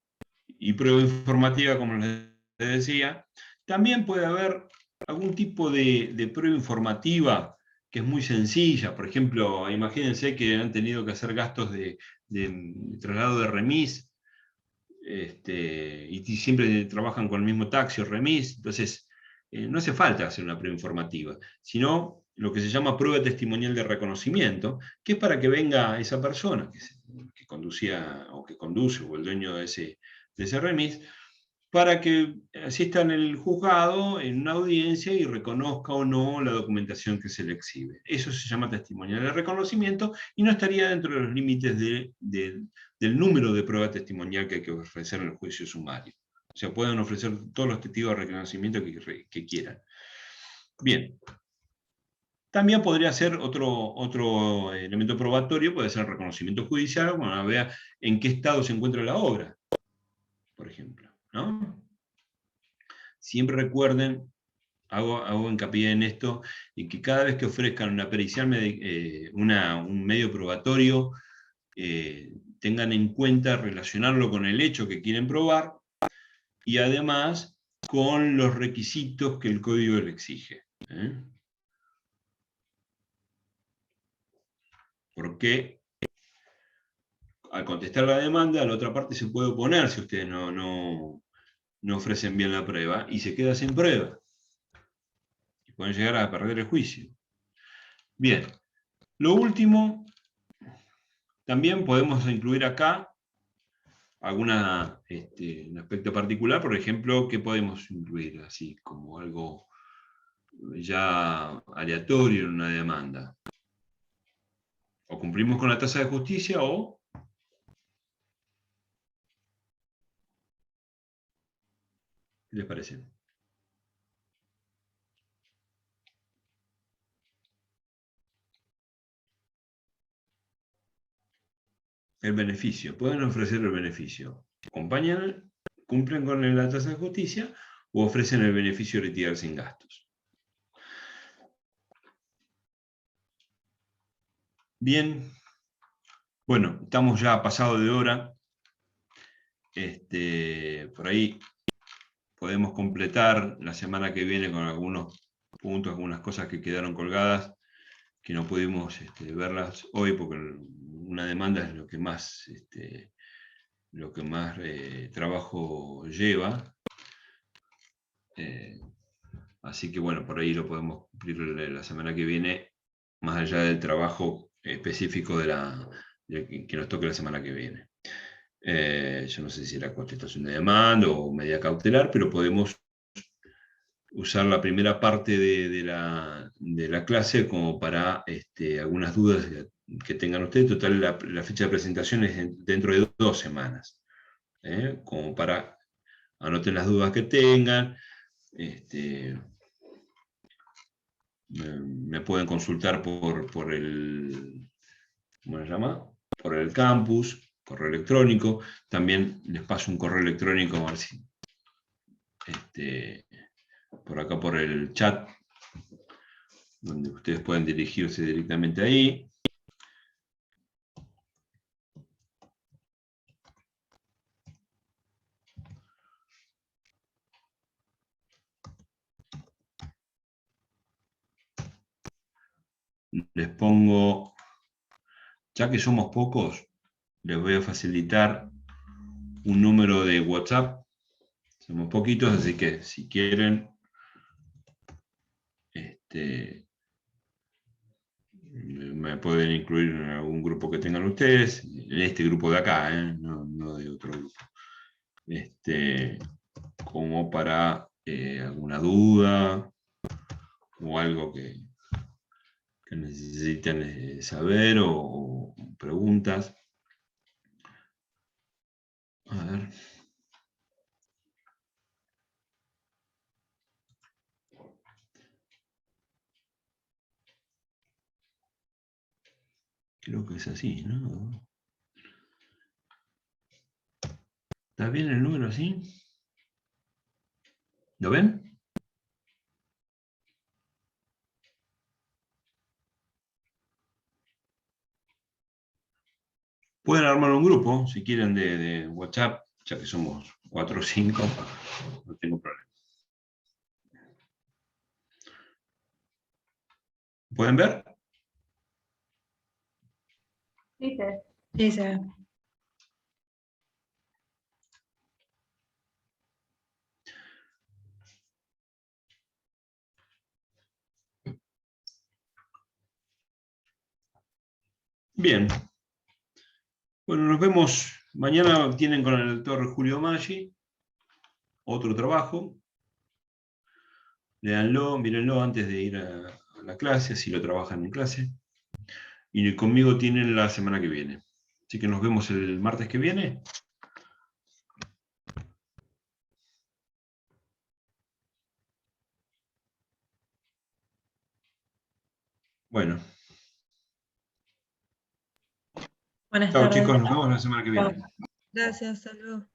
Y prueba informativa, como les decía. También puede haber algún tipo de prueba informativa que es muy sencilla. Por ejemplo, imagínense que han tenido que hacer gastos de traslado de remis, y siempre trabajan con el mismo taxi o remis. Entonces, no hace falta hacer una prueba informativa, sino lo que se llama prueba testimonial de reconocimiento, que es para que venga esa persona que conducía o que conduce, o el dueño de ese remis, para que asista en el juzgado, en una audiencia, y reconozca o no la documentación que se le exhibe. Eso se llama testimonial de reconocimiento, y no estaría dentro de los límites del número de prueba testimonial que hay que ofrecer en el juicio sumario. O sea, pueden ofrecer todos los testigos de reconocimiento que quieran. Bien. También podría ser otro elemento probatorio, puede ser el reconocimiento judicial, cuando vea en qué estado se encuentra la obra, por ejemplo, ¿no? Siempre recuerden, hago hincapié en esto, y que cada vez que ofrezcan una pericial, un medio probatorio, tengan en cuenta relacionarlo con el hecho que quieren probar, y además con los requisitos que el código le exige. Porque al contestar la demanda, la otra parte se puede oponer si ustedes no ofrecen bien la prueba, y se queda sin prueba. Y pueden llegar a perder el juicio. Bien. Lo último, también podemos incluir acá un aspecto particular. Por ejemplo, ¿qué podemos incluir así como algo ya aleatorio en una demanda? O cumplimos con la tasa de justicia, o ¿qué les parece? El beneficio. Pueden ofrecer el beneficio. Acompañan, cumplen con la tasa de justicia, o ofrecen el beneficio de litigar sin gastos. Bien. Bueno, estamos ya pasados de hora. Por ahí podemos completar la semana que viene con algunos puntos, algunas cosas que quedaron colgadas, que no pudimos verlas hoy, porque una demanda es lo que más trabajo lleva. Así que bueno, por ahí lo podemos cumplir la semana que viene, más allá del trabajo específico que nos toque la semana que viene. Yo no sé si era contestación de demanda o medida cautelar, pero podemos usar la primera parte de la clase como para algunas dudas que tengan ustedes. Total, la fecha de presentación es dentro de 2 semanas, como para anoten las dudas que tengan. Me pueden consultar por el, ¿cómo se llama? Por el campus, correo electrónico. También les paso un correo electrónico, a ver si, por acá por el chat, donde ustedes pueden dirigirse directamente ahí. Les pongo, ya que somos pocos, les voy a facilitar un número de WhatsApp. Somos poquitos, así que si quieren, me pueden incluir en algún grupo que tengan ustedes, en este grupo de acá, no de otro grupo. Como para alguna duda o algo que necesiten saber o preguntas. A ver. Creo que es así, ¿no? ¿Está bien el número así? ¿Lo ven? Pueden armar un grupo, si quieren, de WhatsApp, ya que somos 4 o 5, no tengo problema. ¿Pueden ver? Sí, Sí, se ve. Bien. Bueno, nos vemos. Mañana tienen con el doctor Julio Maggi otro trabajo. Léanlo, mírenlo antes de ir a la clase, si lo trabajan en clase. Y conmigo tienen la semana que viene. Así que nos vemos el martes que viene. Bueno. Buenas Chao tardes. chicos, nos vemos la semana que viene. Gracias, hasta luego.